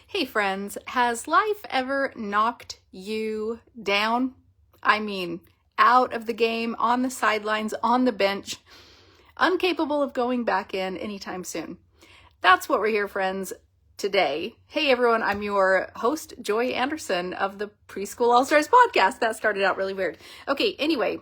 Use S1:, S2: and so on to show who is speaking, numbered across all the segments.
S1: Hey friends, has life ever knocked you down? I mean, out of the game, on the sidelines, on the bench, incapable of going back in anytime soon. That's what we're here, friends, today. Hey everyone, I'm your host, Joy Anderson of the Preschool All-Stars podcast. That started out really weird. Okay, anyway,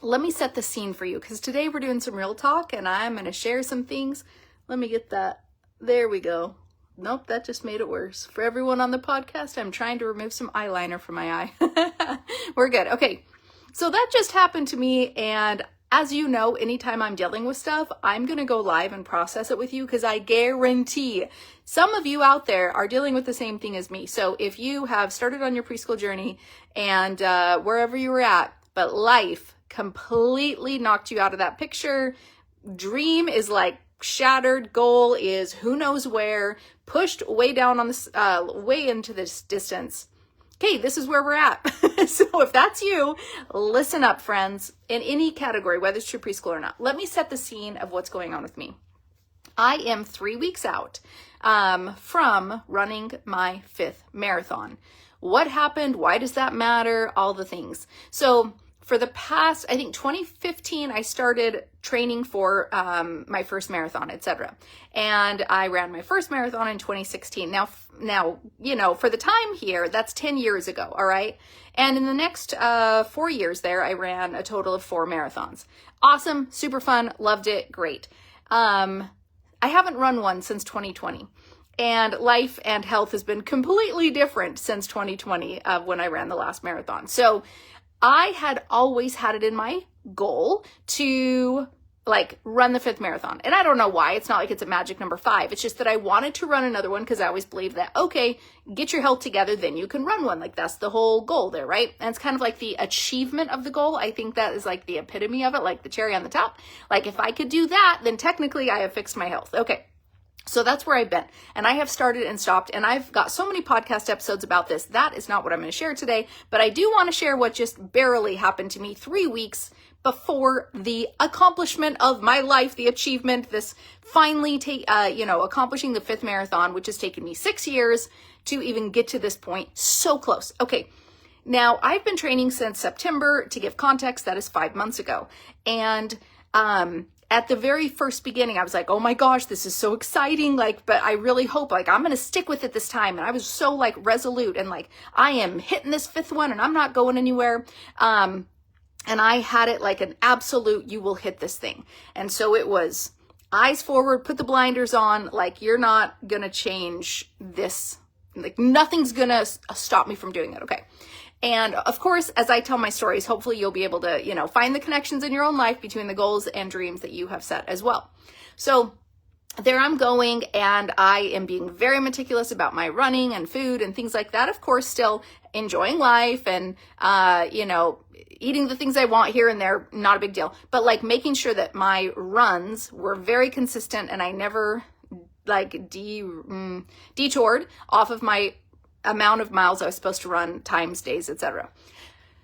S1: let me set the scene for you because today we're doing some real talk and I'm going to share some things. Let me get that. There we go. Nope, that just made it worse. For everyone on the podcast, I'm trying to remove some eyeliner from my eye. We're good. Okay, so that just happened to me, and as you know, anytime I'm dealing with stuff, I'm going to go live and process it with you because I guarantee some of you out there are dealing with the same thing as me. So if you have started on your preschool journey and wherever you were at, but life completely knocked you out of that picture, dream is like shattered, goal is who knows where, pushed way down on this, way into this distance. Okay, this is where we're at. So if that's you, listen up, friends, in any category, whether it's true preschool or not. Let me set the scene of what's going on with me. I am 3 weeks out from running my 5th marathon. What happened? Why does that matter? All the things. So for the past, I think 2015, I started training for my first marathon, etc. And I ran my first marathon in 2016. Now, you know, for the time here, that's 10 years ago, all right? And in the next 4 years there, I ran a total of 4 marathons. Awesome, super fun, loved it, great. I haven't run one since 2020. And life and health has been completely different since 2020 when I ran the last marathon. So I had always had it in my goal to like run the 5th marathon. And I don't know why. It's not like it's a magic number 5. It's just that I wanted to run another one because I always believed that, okay, get your health together, then you can run one. Like that's the whole goal there, right? And it's kind of like the achievement of the goal. I think that is like the epitome of it, like the cherry on the top. Like if I could do that, then technically I have fixed my health. Okay. So that's where I've been, and I have started and stopped, and I've got so many podcast episodes about this. That is not what I'm going to share today, but I do want to share what just barely happened to me 3 weeks before the accomplishment of my life, the achievement, this finally accomplishing the 5th marathon, which has taken me 6 years to even get to this point. So close. Okay. Now I've been training since September. To give context, that is 5 months ago. And, at the very first beginning, I was like, oh my gosh, this is so exciting. Like, but I really hope like I'm going to stick with it this time. And I was so like resolute and like, I am hitting this 5th one and I'm not going anywhere. And I had it like an absolute, you will hit this thing. And so it was eyes forward, put the blinders on. Like, you're not going to change this. Like nothing's going to stop me from doing it. Okay. And of course, as I tell my stories, hopefully you'll be able to, find the connections in your own life between the goals and dreams that you have set as well. So there I'm going, and I am being very meticulous about my running and food and things like that. Of course, still enjoying life and, eating the things I want here and there, not a big deal. But like making sure that my runs were very consistent and I never like detoured off of my amount of miles I was supposed to run, times, days, etc.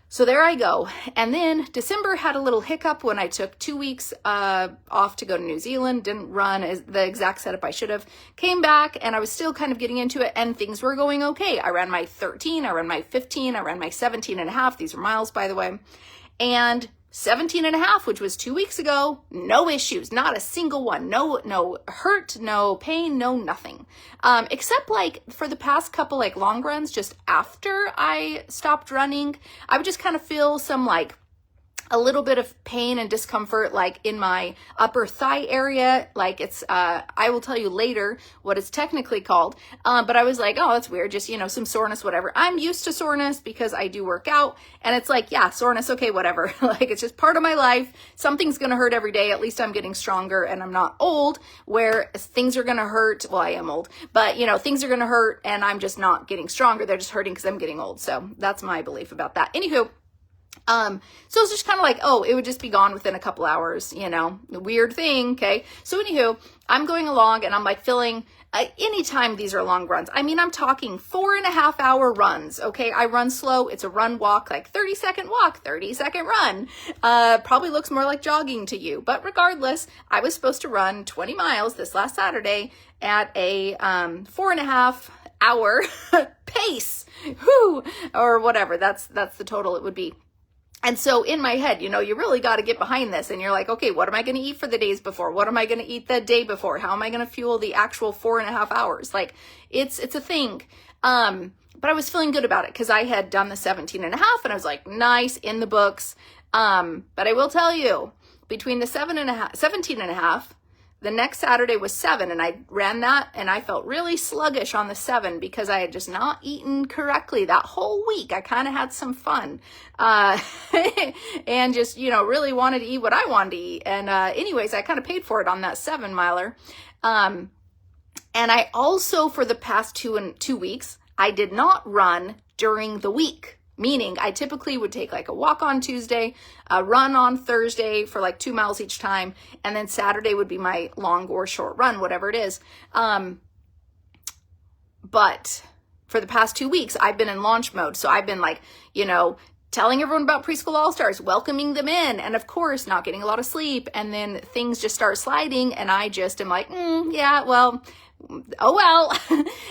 S1: So there I go. And then December had a little hiccup when I took 2 weeks off to go to New Zealand, didn't run the exact setup I should have, came back and I was still kind of getting into it and things were going okay. I ran my 13, I ran my 15, I ran my 17 and a half. These are miles, by the way. And 17 and a half, which was 2 weeks ago, no issues, not a single one, no hurt, no pain, no nothing. Except like for the past couple like long runs, just after I stopped running, I would just kind of feel some like a little bit of pain and discomfort like in my upper thigh area. Like it's, I will tell you later what it's technically called. But I was like, oh, that's weird. Just, some soreness, whatever. I'm used to soreness because I do work out and it's like, yeah, soreness. Okay, whatever. Like it's just part of my life. Something's going to hurt every day. At least I'm getting stronger and I'm not old where things are going to hurt. Well, I am old, but things are going to hurt and I'm just not getting stronger. They're just hurting because I'm getting old. So that's my belief about that. Anywho, so it's just kind of like, oh, it would just be gone within a couple hours, the weird thing. Okay. So anywho, I'm going along and I'm like feeling, anytime these are long runs, I mean, I'm talking 4.5 hour runs. Okay. I run slow. It's a run walk, like 30-second walk, 30-second run. Probably looks more like jogging to you, but regardless, I was supposed to run 20 miles this last Saturday at a, 4.5 hour pace, whoo, or whatever. That's the total it would be. And so in my head, you know, you really got to get behind this, and you're like, okay, what am I going to eat for the days before? What am I going to eat the day before? How am I going to fuel the actual 4.5 hours? Like, it's a thing. But I was feeling good about it because I had done the 17 and a half, and I was like, nice, in the books. But I will tell you, between the 17 and a half, the next Saturday was 7, and I ran that, and I felt really sluggish on the 7 because I had just not eaten correctly that whole week. I kind of had some fun, and just, you know, really wanted to eat what I wanted to eat. And anyways, I kind of paid for it on that 7 miler. And I also, for the past 2 weeks, I did not run during the week. Meaning I typically would take like a walk on Tuesday, a run on Thursday for like 2 miles each time, and then Saturday would be my long or short run, whatever it is. But for the past 2 weeks, I've been in launch mode. So I've been like, you know, telling everyone about Preschool All-Stars, welcoming them in, and of course, not getting a lot of sleep. And then things just start sliding, and I just am like, yeah, well, oh well.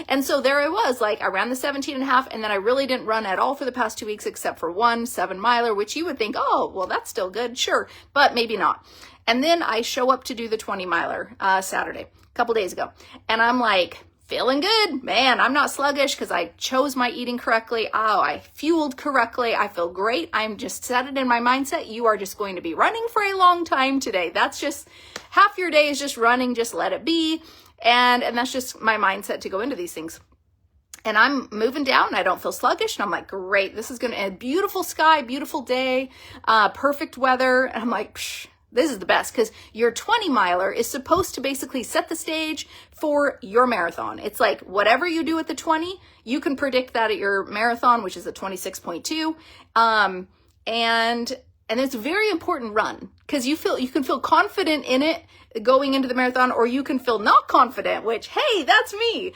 S1: And so there I was, like, I ran the 17 and a half, and then I really didn't run at all for the past 2 weeks except for one 7 miler, which you would think, oh, well, that's still good. Sure. But maybe not. And then I show up to do the 20 miler, Saturday, a couple days ago. And I'm like, feeling good, man. I'm not sluggish because I chose my eating correctly. Oh, I fueled correctly. I feel great. I'm just set it in my mindset. You are just going to be running for a long time today. That's just half your day is just running. Just let it be. And that's just my mindset to go into these things. And I'm moving down and I don't feel sluggish. And I'm like, great, this is going to end. Beautiful sky, beautiful day, perfect weather. And I'm like, psh, this is the best, because your 20 miler is supposed to basically set the stage for your marathon. It's like whatever you do at the 20, you can predict that at your marathon, which is a 26.2. And it's a very important run because you can feel confident in it going into the marathon, or you can feel not confident, which, hey, that's me.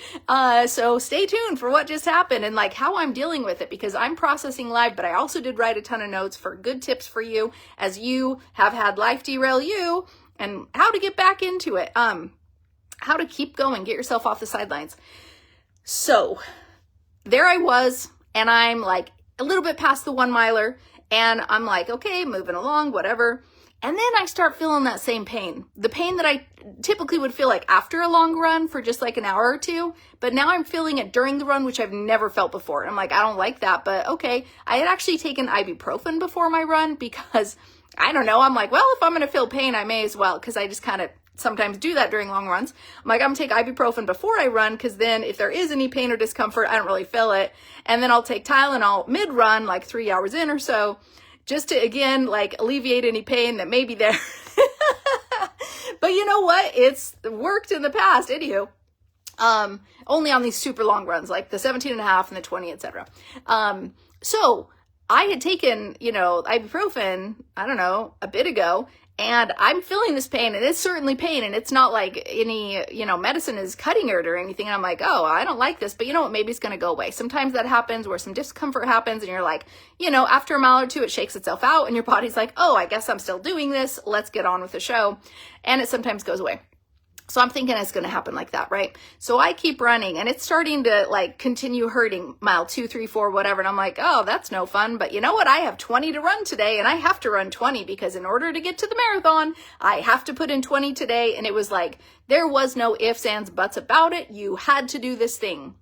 S1: So stay tuned for what just happened and like how I'm dealing with it, because I'm processing live, but I also did write a ton of notes for good tips for you as you have had life derail you and how to get back into it. How to keep going, get yourself off the sidelines. So there I was, and I'm like a little bit past the 1 miler, and I'm like, okay, moving along, whatever. And then I start feeling that same pain, the pain that I typically would feel like after a long run for just like an hour or two. But now I'm feeling it during the run, which I've never felt before. I'm like, I don't like that, but okay. I had actually taken ibuprofen before my run because I don't know. I'm like, well, if I'm going to feel pain, I may as well, because I just kind of sometimes do that during long runs. I'm like, I'm going to take ibuprofen before I run, because then if there is any pain or discomfort, I don't really feel it. And then I'll take Tylenol mid-run, like 3 hours in or so, just to, again, like alleviate any pain that may be there. But you know what? It's worked in the past. Anywho, only on these super long runs, like the 17 and a half and the 20, etc. So I had taken, ibuprofen, I don't know, a bit ago, and I'm feeling this pain, and it's certainly pain, and it's not like any, medicine is cutting it or anything. And I'm like, oh, I don't like this, but you know what? Maybe it's going to go away. Sometimes that happens where some discomfort happens, and you're like, after a mile or two, it shakes itself out, and your body's like, oh, I guess I'm still doing this. Let's get on with the show. And it sometimes goes away. So I'm thinking it's going to happen like that, right? So I keep running, and it's starting to like continue hurting mile 2, 3, 4, whatever. And I'm like, oh, that's no fun. But you know what? I have 20 to run today, and I have to run 20 because in order to get to the marathon, I have to put in 20 today. And it was like, there was no ifs, ands, buts about it. You had to do this thing.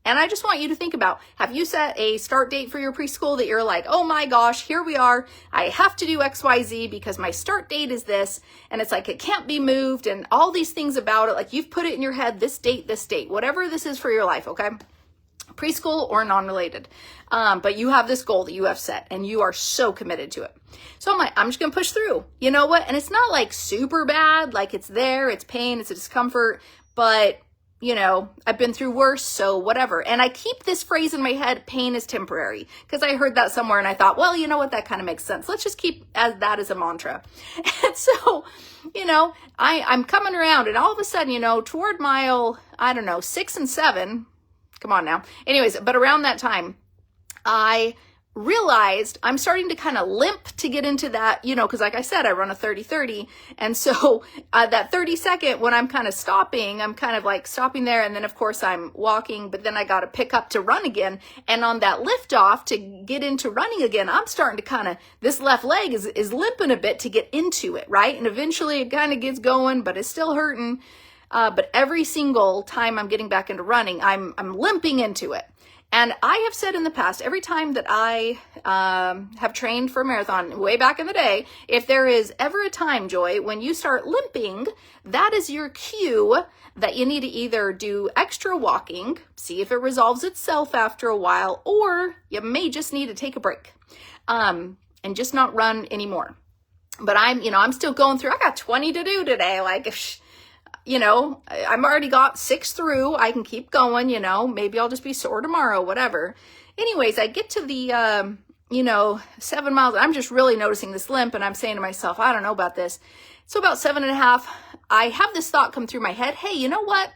S1: And I just want you to think about, have you set a start date for your preschool that you're like, oh my gosh, here we are. I have to do XYZ because my start date is this. And it's like, it can't be moved and all these things about it. Like you've put it in your head, this date, whatever this is for your life. Okay. Preschool or non-related. But you have this goal that you have set and you are so committed to it. So I'm like, I'm just going to push through. You know what? And it's not like super bad. Like it's there, it's pain, it's a discomfort, but I've been through worse, so whatever. And I keep this phrase in my head, pain is temporary, because I heard that somewhere and I thought, well, you know what, that kind of makes sense. Let's just keep that as a mantra. And so, I'm coming around, and all of a sudden, toward mile, 6 and 7, come on now. Anyways, but around that time, I realized I'm starting to kind of limp to get into that, you know, because like I said, I run a 30-30. And so that 30-second, when I'm kind of stopping, I'm kind of like stopping there. And then of course I'm walking, but then I got to pick up to run again. And on that lift off to get into running again, I'm starting to kind of, this left leg is limping a bit to get into it, right? And eventually it kind of gets going, but it's still hurting. But every single time I'm getting back into running, I'm limping into it. And I have said in the past, every time that I have trained for a marathon, way back in the day, if there is ever a time, Joy, when you start limping, that is your cue that you need to either do extra walking, see if it resolves itself after a while, or you may just need to take a break and just not run anymore. But I'm still going through. I got 20 to do today. Like, you know, I'm already got 6 through. I can keep going, you know, maybe I'll just be sore tomorrow, whatever. Anyways, I get to the, 7 miles. I'm just really noticing this limp, and I'm saying to myself, I don't know about this. So about 7.5, I have this thought come through my head. Hey, you know what?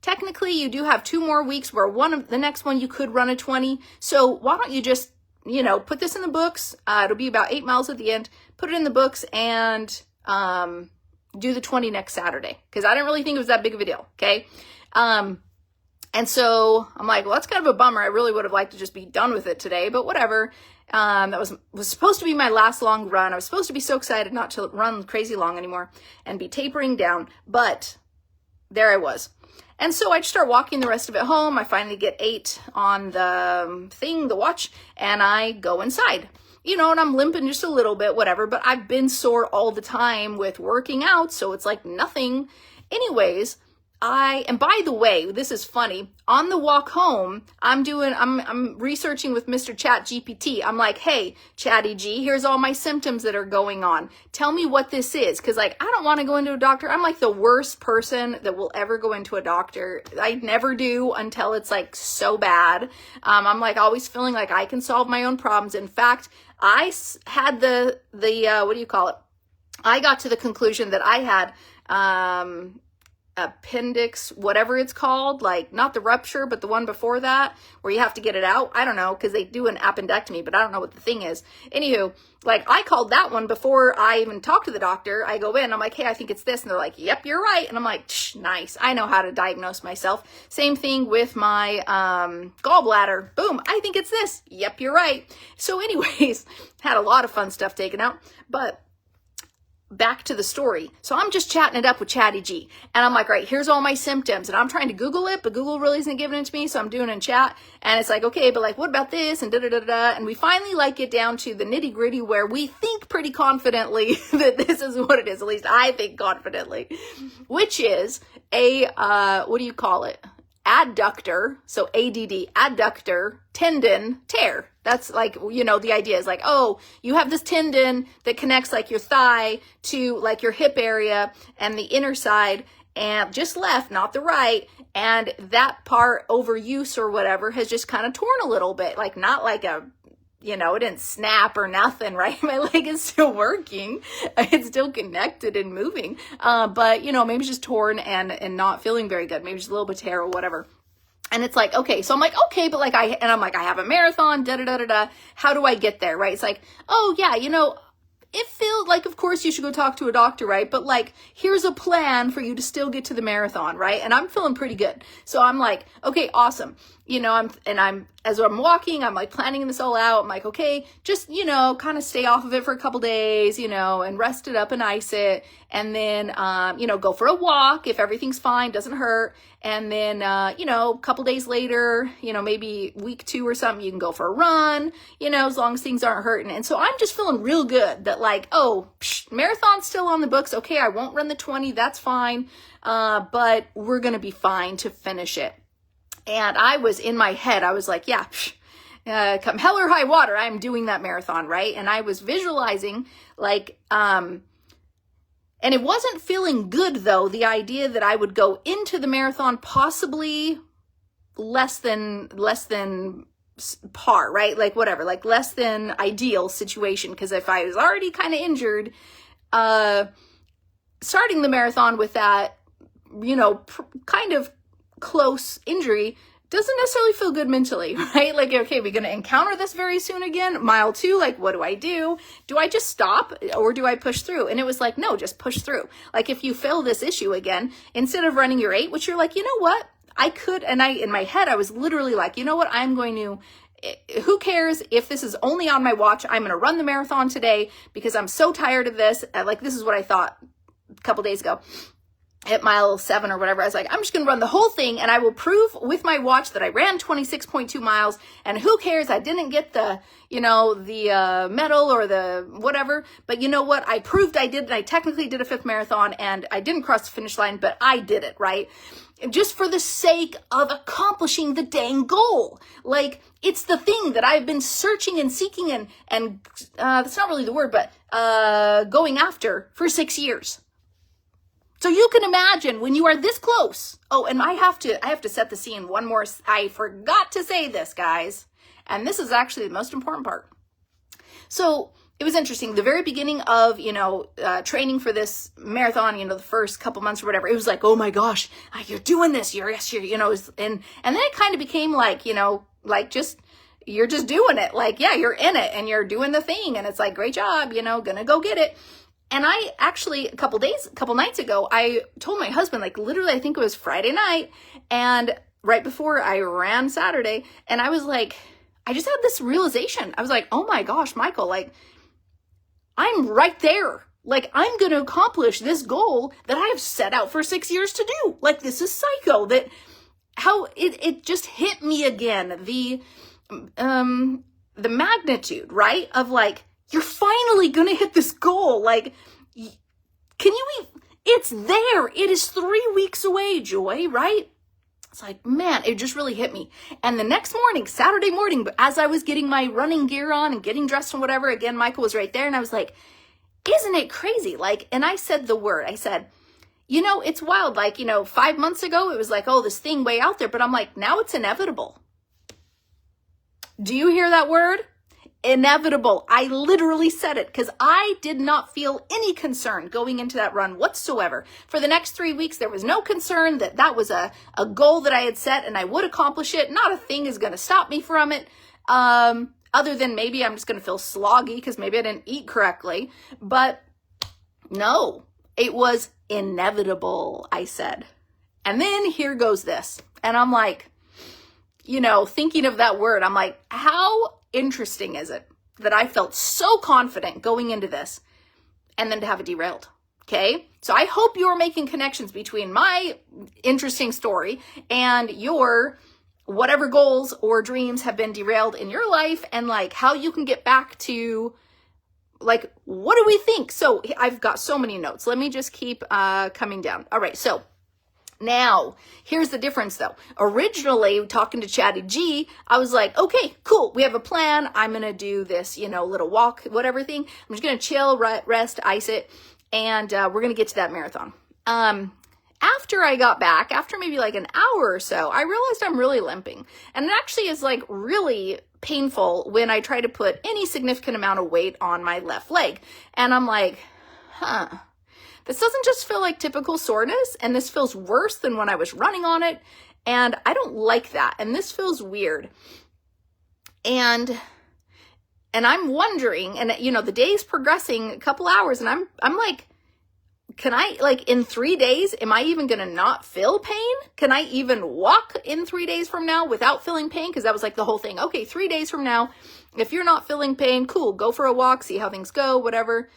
S1: Technically, you do have 2 more weeks where the next one you could run a 20. So why don't you just, put this in the books? It'll be about 8 miles at the end. Put it in the books and, do the 20 next Saturday, because I didn't really think it was that big of a deal. Okay. And so I'm like, well, that's kind of a bummer. I really would have liked to just be done with it today, but whatever. That was supposed to be my last long run. I was supposed to be so excited not to run crazy long anymore and be tapering down, but there I was. And so I start walking the rest of it home. I finally get 8 on the watch, and I go inside. And I'm limping just a little bit, whatever, but I've been sore all the time with working out, so it's like nothing. Anyways, and by the way, this is funny. On the walk home, I'm researching with Mr. Chat GPT. I'm like, hey, Chatty G, here's all my symptoms that are going on. Tell me what this is. Cause I don't want to go into a doctor. I'm like the worst person that will ever go into a doctor. I never do until it's like so bad. I'm like always feeling like I can solve my own problems. In fact, I had the what do you call it? I got to the conclusion that I had, appendix, whatever it's called, like not the rupture, but the one before that where you have to get it out. I don't know, because they do an appendectomy, but I don't know what the thing is. Anywho, like I called that one before I even talked to the doctor. I go in, I'm like, hey, I think it's this. And they're like, yep, you're right. And I'm like, nice. I know how to diagnose myself. Same thing with my gallbladder. Boom, I think it's this. Yep, you're right. So anyways, had a lot of fun stuff taken out, but back to the story. So I'm just chatting it up with Chatty G, and I'm like, right, here's all my symptoms, and I'm trying to Google it, but Google really isn't giving it to me, so I'm doing it in chat, and it's like, okay, but like, what about this, and da-da-da-da, and we finally like get down to the nitty-gritty where we think pretty confidently that this is what it is, at least I think confidently, which is a, what do you call it? Adductor, so ADD, adductor tendon tear. That's like, the idea is like, oh, you have this tendon that connects like your thigh to like your hip area and the inner side, and just left, not the right. And that part overuse or whatever has just kind of torn a little bit, like not like a, it didn't snap or nothing, right? My leg is still working. It's still connected and moving. But maybe it's just torn and not feeling very good. Maybe just a little bit of tear or whatever. And it's like, okay, so I'm like, okay, but like I have a marathon, da-da-da-da-da. How do I get there, right? It's like, oh yeah, it feels like, of course you should go talk to a doctor, right? But like, here's a plan for you to still get to the marathon, right? And I'm feeling pretty good. So I'm like, okay, awesome. As I'm walking, I'm like planning this all out. I'm like, okay, just, kind of stay off of it for a couple days, and rest it up and ice it. And then, go for a walk if everything's fine, doesn't hurt. And then, a couple days later, maybe week 2 or something, you can go for a run, as long as things aren't hurting. And so I'm just feeling real good that like, oh, marathon's still on the books. Okay, I won't run the 20. That's fine. But we're going to be fine to finish it. And I was in my head, I was like, yeah, come hell or high water, I'm doing that marathon, right? And I was visualizing like, and it wasn't feeling good though, the idea that I would go into the marathon possibly less than par, right? Like whatever, like less than ideal situation. Because if I was already kind of injured, starting the marathon with that, kind of close injury doesn't necessarily feel good mentally, right? Like, okay, we're going to encounter this very soon again. Mile 2, like, what do? Do I just stop or do I push through? And it was like, no, just push through. Like, if you fail this issue again, instead of running your 8, which you're like, you know what? I could, and in my head, I was literally like, you know what? I'm going to, who cares if this is only on my watch? I'm going to run the marathon today because I'm so tired of this. Like, this is what I thought a couple days ago. At mile 7 or whatever, I was like, I'm just going to run the whole thing and I will prove with my watch that I ran 26.2 miles and who cares? I didn't get the, the medal or the whatever, but you know what? I proved I did, and I technically did a 5th marathon and I didn't cross the finish line, but I did it, right? Just for the sake of accomplishing the dang goal. Like, it's the thing that I've been searching and seeking and that's not really the word, but going after for 6 years. So you can imagine when you are this close. Oh, and I have to set the scene one more. I forgot to say this, guys. And this is actually the most important part. So it was interesting. The very beginning of, training for this marathon, the first couple months or whatever, it was like, oh my gosh, you're doing this. And then it kind of became like, you're just doing it. Like, yeah, you're in it and you're doing the thing. And it's like, great job, gonna go get it. And I actually, a couple nights ago, I told my husband, like literally, I think it was Friday night and right before I ran Saturday. And I was like, I just had this realization. I was like, oh my gosh, Michael, like I'm right there. Like I'm going to accomplish this goal that I have set out for 6 years to do. Like this is psycho that how it just hit me again. The magnitude, right? Of like, you're finally going to hit this goal. Like, it's there. It is 3 weeks away, Joy, right? It's like, man, it just really hit me. And the next morning, Saturday morning, but as I was getting my running gear on and getting dressed and whatever, again, Michael was right there. And I was like, isn't it crazy? Like, and I said the word, I said, it's wild. Like, 5 months ago, it was like, oh, this thing way out there. But I'm like, now it's inevitable. Do you hear that word? Inevitable. I literally said it because I did not feel any concern going into that run whatsoever. For the next 3 weeks, there was no concern that was a goal that I had set and I would accomplish it. Not a thing is going to stop me from it. Other than maybe I'm just going to feel sloggy because maybe I didn't eat correctly. But no, it was inevitable, I said. And then here goes this. And I'm like, thinking of that word, I'm like, how interesting is it that I felt so confident going into this and then to have it derailed? Okay. So I hope you're making connections between my interesting story and your whatever goals or dreams have been derailed in your life and like how you can get back to like, what do we think? So I've got so many notes. Let me just keep coming down. All right. So now, here's the difference though. Originally, talking to Chatty G, I was like, okay, cool. We have a plan. I'm going to do this, little walk, whatever thing. I'm just going to chill, rest, ice it. And we're going to get to that marathon. After I got back, after maybe like an hour or so, I realized I'm really limping. And it actually is like really painful when I try to put any significant amount of weight on my left leg. And I'm like, this doesn't just feel like typical soreness, and this feels worse than when I was running on it, and I don't like that, and this feels weird. And I'm wondering, and the day's progressing a couple hours, and I'm like, can I, like, in 3 days, am I even gonna not feel pain? Can I even walk in 3 days from now without feeling pain? Because that was like the whole thing. Okay, 3 days from now, if you're not feeling pain, cool, go for a walk, see how things go, whatever.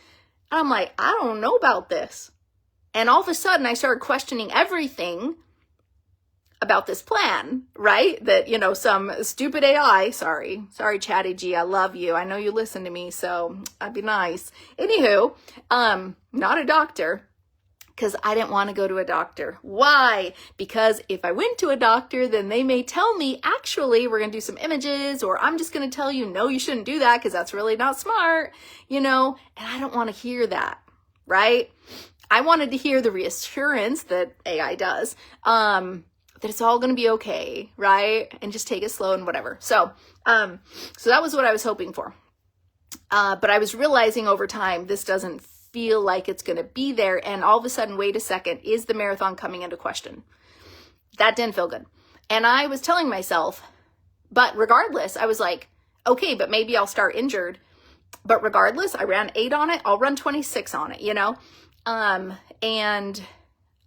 S1: And I'm like, I don't know about this. And all of a sudden I started questioning everything about this plan, right? That, some stupid AI, sorry, Chatty G, I love you. I know you listen to me, so I'd be nice. Anywho, not a doctor, because I didn't want to go to a doctor. Why? Because if I went to a doctor, then they may tell me, actually, we're going to do some images, or I'm just going to tell you, no, you shouldn't do that because that's really not smart, and I don't want to hear that, right? I wanted to hear the reassurance that AI does, that it's all going to be okay, right? And just take it slow and whatever. So that was what I was hoping for. But I was realizing over time, this doesn't feel like it's going to be there. And all of a sudden, wait a second, is the marathon coming into question? That didn't feel good. And I was telling myself, but regardless, I was like, okay, but maybe I'll start injured. But regardless, I ran 8 on it. I'll run 26 on it, and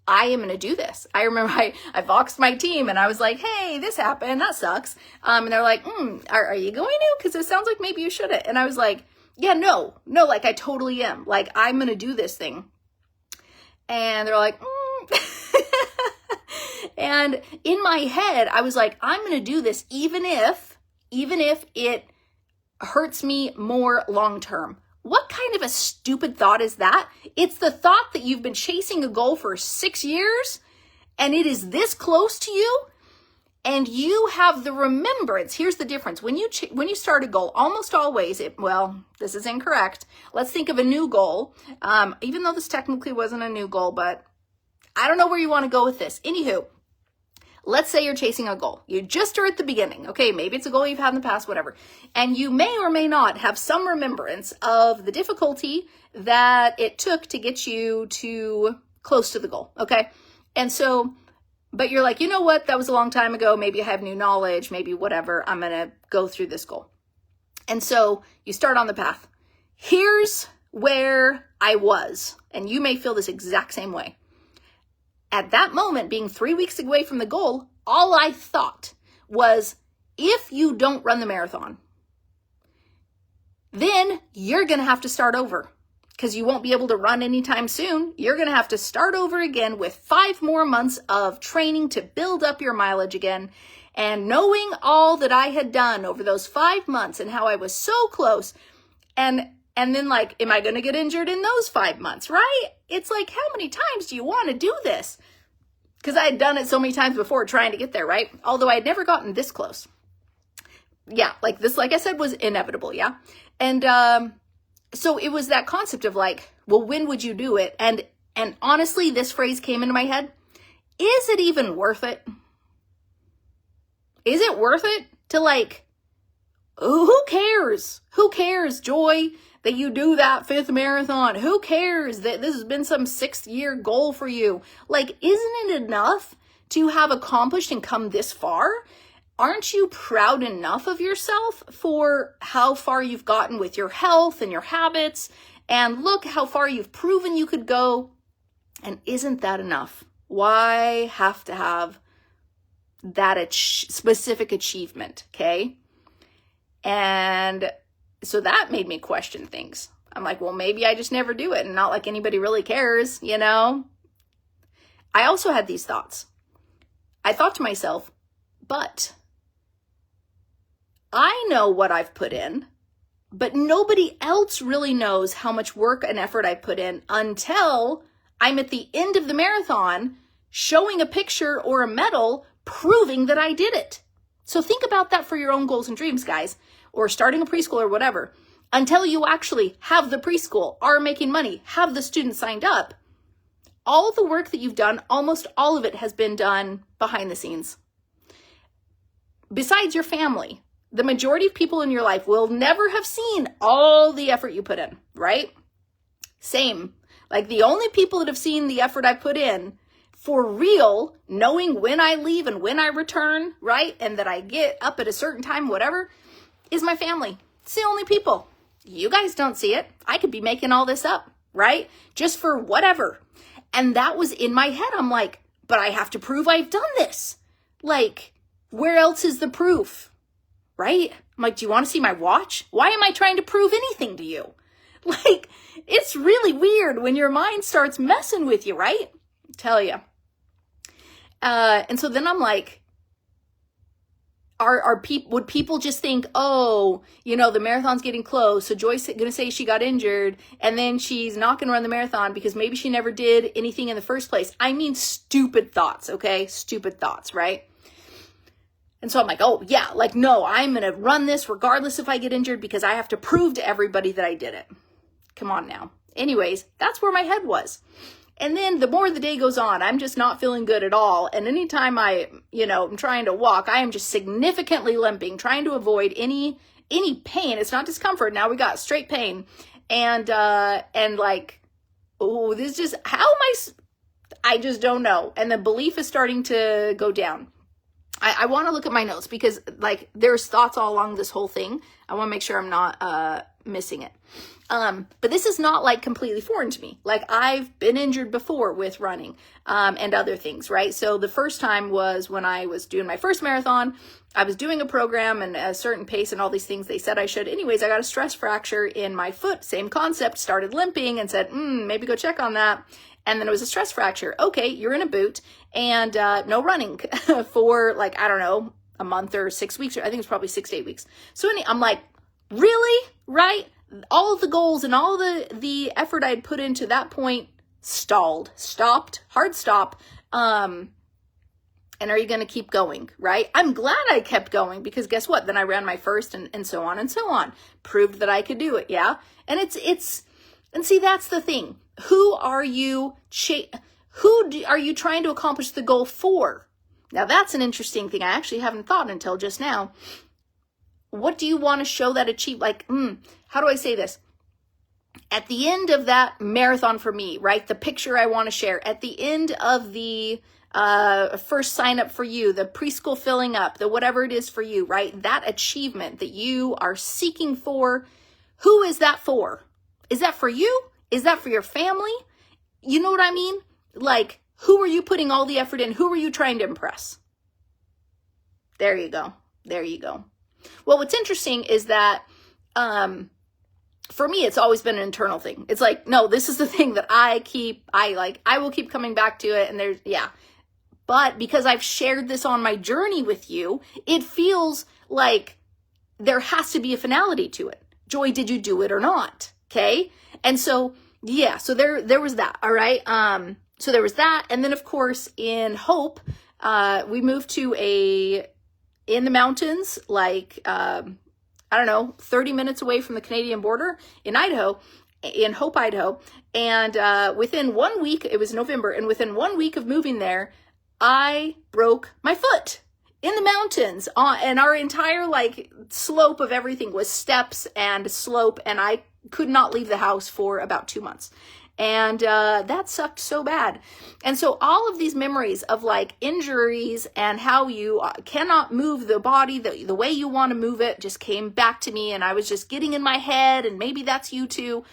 S1: I am going to do this. I remember I voxed my team and I was like, hey, this happened. That sucks. And they're like, are you going to? Because it sounds like maybe you shouldn't. And I was like, yeah, no, like I totally am. Like, I'm going to do this thing. And they're like, And in my head, I was like, I'm going to do this even if it hurts me more long term. What kind of a stupid thought is that? It's the thought that you've been chasing a goal for 6 years and it is this close to you and you have the remembrance. Here's the difference. When you start a goal, almost always, this is incorrect. Let's think of a new goal. Even though this technically wasn't a new goal, but I don't know where you want to go with this. Anywho, let's say you're chasing a goal. You just are at the beginning. Okay, maybe it's a goal you've had in the past, whatever. And you may or may not have some remembrance of the difficulty that it took to get you to close to the goal. Okay. And so, but you're like, you know what? That was a long time ago. Maybe I have new knowledge, maybe whatever. I'm going to go through this goal. And so you start on the path. Here's where I was. And you may feel this exact same way. At that moment, being 3 weeks away from the goal, all I thought was, if you don't run the marathon, then you're going to have to start over because you won't be able to run anytime soon. You're going to have to start over again with 5 more months of training to build up your mileage again. And knowing all that I had done over those 5 months and how I was so close, and then like, am I going to get injured in those 5 months, right? It's like, how many times do you want to do this? Because I had done it so many times before trying to get there, right? Although I had never gotten this close. Yeah, like this, like I said, was inevitable, yeah? And so it was that concept of like, well, when would you do it? And honestly, this phrase came into my head. Is it even worth it? Is it worth it to like, who cares? Who cares, Joy, that you do that 5th marathon? Who cares that this has been some 6th year goal for you? Like, isn't it enough to have accomplished and come this far? Aren't you proud enough of yourself for how far you've gotten with your health and your habits? And look how far you've proven you could go. And isn't that enough? Why have to have that specific achievement, okay? And so that made me question things. I'm like, well, maybe I just never do it and not like anybody really cares, I also had these thoughts. I thought to myself, but I know what I've put in, but nobody else really knows how much work and effort I put in until I'm at the end of the marathon showing a picture or a medal proving that I did it. So think about that for your own goals and dreams, guys, or starting a preschool or whatever. Until you actually have the preschool, are making money, have the students signed up, all the work that you've done, almost all of it has been done behind the scenes. Besides your family, the majority of people in your life will never have seen all the effort you put in, right? Same. Like the only people that have seen the effort I put in for real, knowing when I leave and when I return, right? And that I get up at a certain time, whatever, is my family. It's the only people. You guys don't see it. I could be making all this up, right? Just for whatever. And that was in my head. I'm like, but I have to prove I've done this. Like, where else is the proof, right? I'm like, do you want to see my watch? Why am I trying to prove anything to you? Like, it's really weird when your mind starts messing with you, right? I tell you. And so then I'm like, would people just think, oh, the marathon's getting close, so Joy's going to say she got injured, and then she's not going to run the marathon because maybe she never did anything in the first place. I mean, stupid thoughts, okay? Stupid thoughts, right? And so I'm like, oh, yeah, like, no, I'm going to run this regardless if I get injured because I have to prove to everybody that I did it. Come on now. Anyways, that's where my head was. And then the more the day goes on, I'm just not feeling good at all. And anytime I'm trying to walk, I am just significantly limping, trying to avoid any pain. It's not discomfort. Now we got straight pain. And like, oh, this just, how am I just don't know. And the belief is starting to go down. I want to look at my notes because like there's thoughts all along this whole thing. I want to make sure I'm not missing it. But this is not like completely foreign to me. Like I've been injured before with running and other things, right? So the first time was when I was doing my first marathon. I was doing a program and a certain pace and all these things they said I should. Anyways, I got a stress fracture in my foot, same concept, started limping and said, maybe go check on that. And then it was a stress fracture. Okay, you're in a boot and no running for like, I don't know, a month or 6 weeks. Or I think it's probably 6 to 8 weeks. So I'm like, really? Right? All of the goals and all the effort I'd put into that point stopped, hard stop. And are you going to keep going, right? I'm glad I kept going because guess what? Then I ran my first and so on and so on. Proved that I could do it, yeah? And and see, that's the thing. Who are you are you trying to accomplish the goal for? Now that's an interesting thing. I actually haven't thought until just now. What do you want to show that achieve? Like, how do I say this? At the end of that marathon for me, right? The picture I want to share at the end of the first sign up for you, the preschool filling up, the whatever it is for you, right? That achievement that you are seeking for, who is that for? Is that for you? Is that for your family? You know what I mean? Like, who are you putting all the effort in? Who are you trying to impress? There you go. There you go. Well, what's interesting is that, for me, it's always been an internal thing. It's like, no, this is the thing that I will keep coming back to it. And but because I've shared this on my journey with you, it feels like there has to be a finality to it. Joy, did you do it or not? Okay. And so, yeah, so there was that. All right. So there was that. And then of course in Hope, we moved to in the mountains, like, I don't know, 30 minutes away from the Canadian border in Idaho, in Hope, Idaho. And within 1 week, it was November, and within 1 week of moving there, I broke my foot in the mountains. And our entire like slope of everything was steps and slope, and I could not leave the house for about 2 months. And that sucked so bad. And so all of these memories of like injuries and how you cannot move the body the way you want to move it just came back to me. And I was just getting in my head, and maybe that's you too,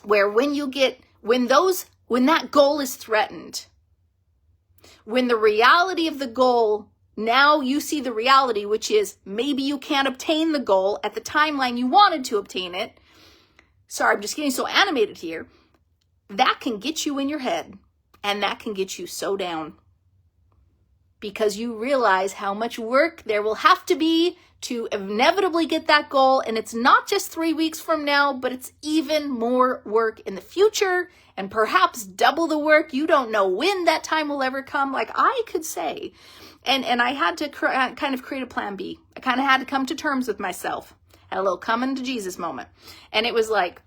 S1: where when that goal is threatened, when the reality of the goal, now you see the reality, which is maybe you can't obtain the goal at the timeline you wanted to obtain it. Sorry, I'm just getting so animated here. That can get you in your head, and that can get you so down because you realize how much work there will have to be to inevitably get that goal. And it's not just 3 weeks from now, but it's even more work in the future, and perhaps double the work. You don't know when that time will ever come, like I could say. And I had to kind of create a plan B. I kind of had to come to terms with myself. Had a little coming to Jesus moment. And it was like,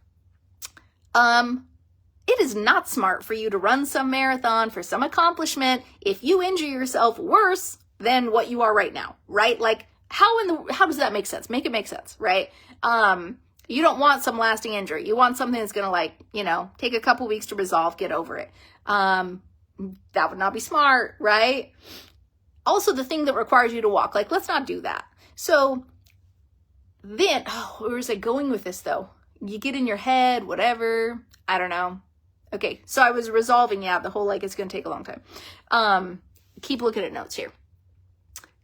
S1: it is not smart for you to run some marathon for some accomplishment if you injure yourself worse than what you are right now, right? Like, how does that make sense? Make it make sense, right? You don't want some lasting injury. You want something that's going to, like, take a couple weeks to resolve, get over it. That would not be smart, right? Also, the thing that requires you to walk, like, let's not do that. So then, where was I going with this though? You get in your head, whatever, I don't know. Okay, so I was resolving, the whole, like, it's going to take a long time. Keep looking at notes here.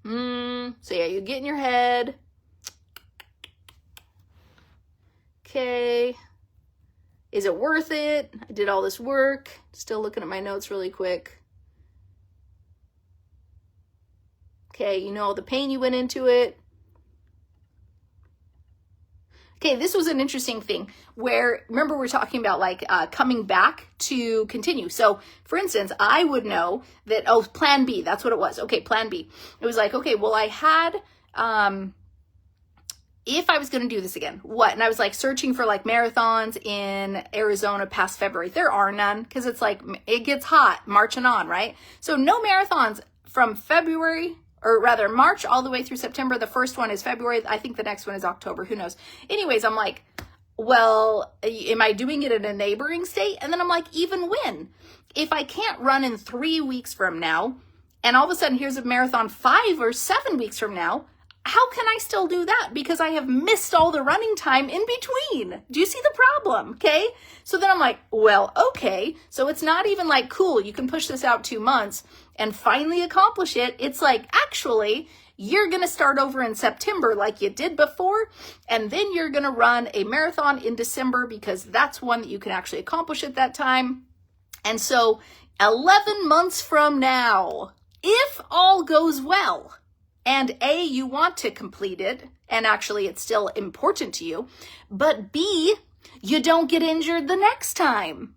S1: So yeah, you get in your head. Okay. Is it worth it? I did all this work. Still looking at my notes really quick. Okay, the pain you went into it. Okay, this was an interesting thing where, remember we're talking about like coming back to continue. So for instance, I would know that, plan B, that's what it was. Okay, plan B. It was like, okay, well I had, if I was going to do this again, what? And I was like searching for like marathons in Arizona past February. There are none because it's like, it gets hot marching on, right? So no marathons from February, or rather March all the way through September. The first one is February. I think the next one is October. Who knows? Anyways, I'm like, well, am I doing it in a neighboring state? And then I'm like, even when? If I can't run in 3 weeks from now, and all of a sudden here's a marathon 5 or 7 weeks from now, how can I still do that? Because I have missed all the running time in between. Do you see the problem? Okay. So then I'm like, well, okay. So it's not even like, cool, you can push this out 2 months and finally accomplish it. It's like, actually, you're going to start over in September like you did before. And then you're going to run a marathon in December because that's one that you can actually accomplish at that time. And so 11 months from now, if all goes well, and A, you want to complete it, and actually it's still important to you, but B, you don't get injured the next time,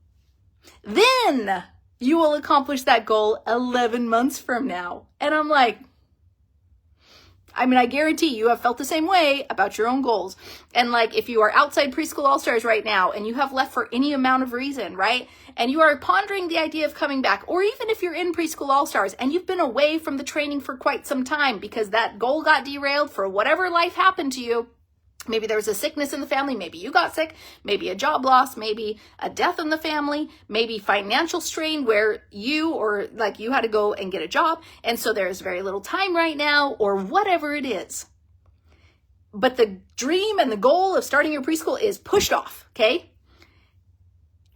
S1: then you will accomplish that goal 11 months from now. And I'm like, I mean, I guarantee you have felt the same way about your own goals. And like, if you are outside Preschool All-Stars right now and you have left for any amount of reason, right? And you are pondering the idea of coming back, or even if you're in Preschool All-Stars and you've been away from the training for quite some time because that goal got derailed for whatever life happened to you. Maybe there was a sickness in the family. Maybe you got sick. Maybe a job loss. Maybe a death in the family. Maybe financial strain where you or like you had to go and get a job. And so there's very little time right now or whatever it is. But the dream and the goal of starting your preschool is pushed off. Okay.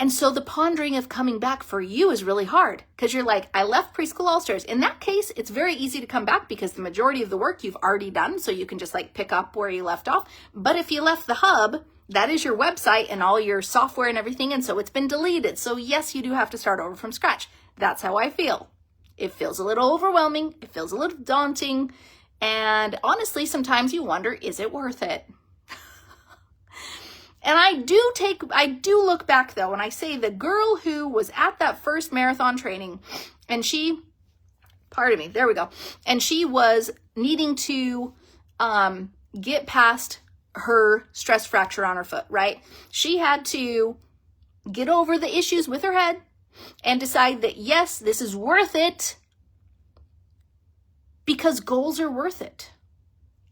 S1: And so the pondering of coming back for you is really hard because you're like, I left Preschool All-Stars. In that case, it's very easy to come back because the majority of the work you've already done. So you can just like pick up where you left off. But if you left the hub, that is your website and all your software and everything. And so it's been deleted. So yes, you do have to start over from scratch. That's how I feel. It feels a little overwhelming. It feels a little daunting. And honestly, sometimes you wonder, is it worth it? And I do look back though, and I say the girl who was at that first marathon training and and she was needing to get past her stress fracture on her foot, right? She had to get over the issues with her head and decide that yes, this is worth it because goals are worth it.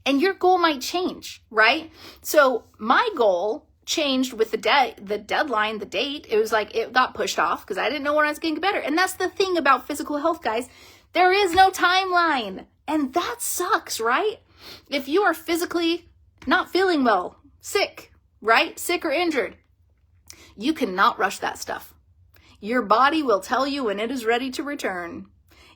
S1: And your goal might change, right? So my goal changed with the deadline, the date. It was like it got pushed off because I didn't know when I was getting better. And that's the thing about physical health, guys. There is no timeline. And that sucks, right? If you are physically not feeling well, sick, right? Sick or injured, you cannot rush that stuff. Your body will tell you when it is ready to return.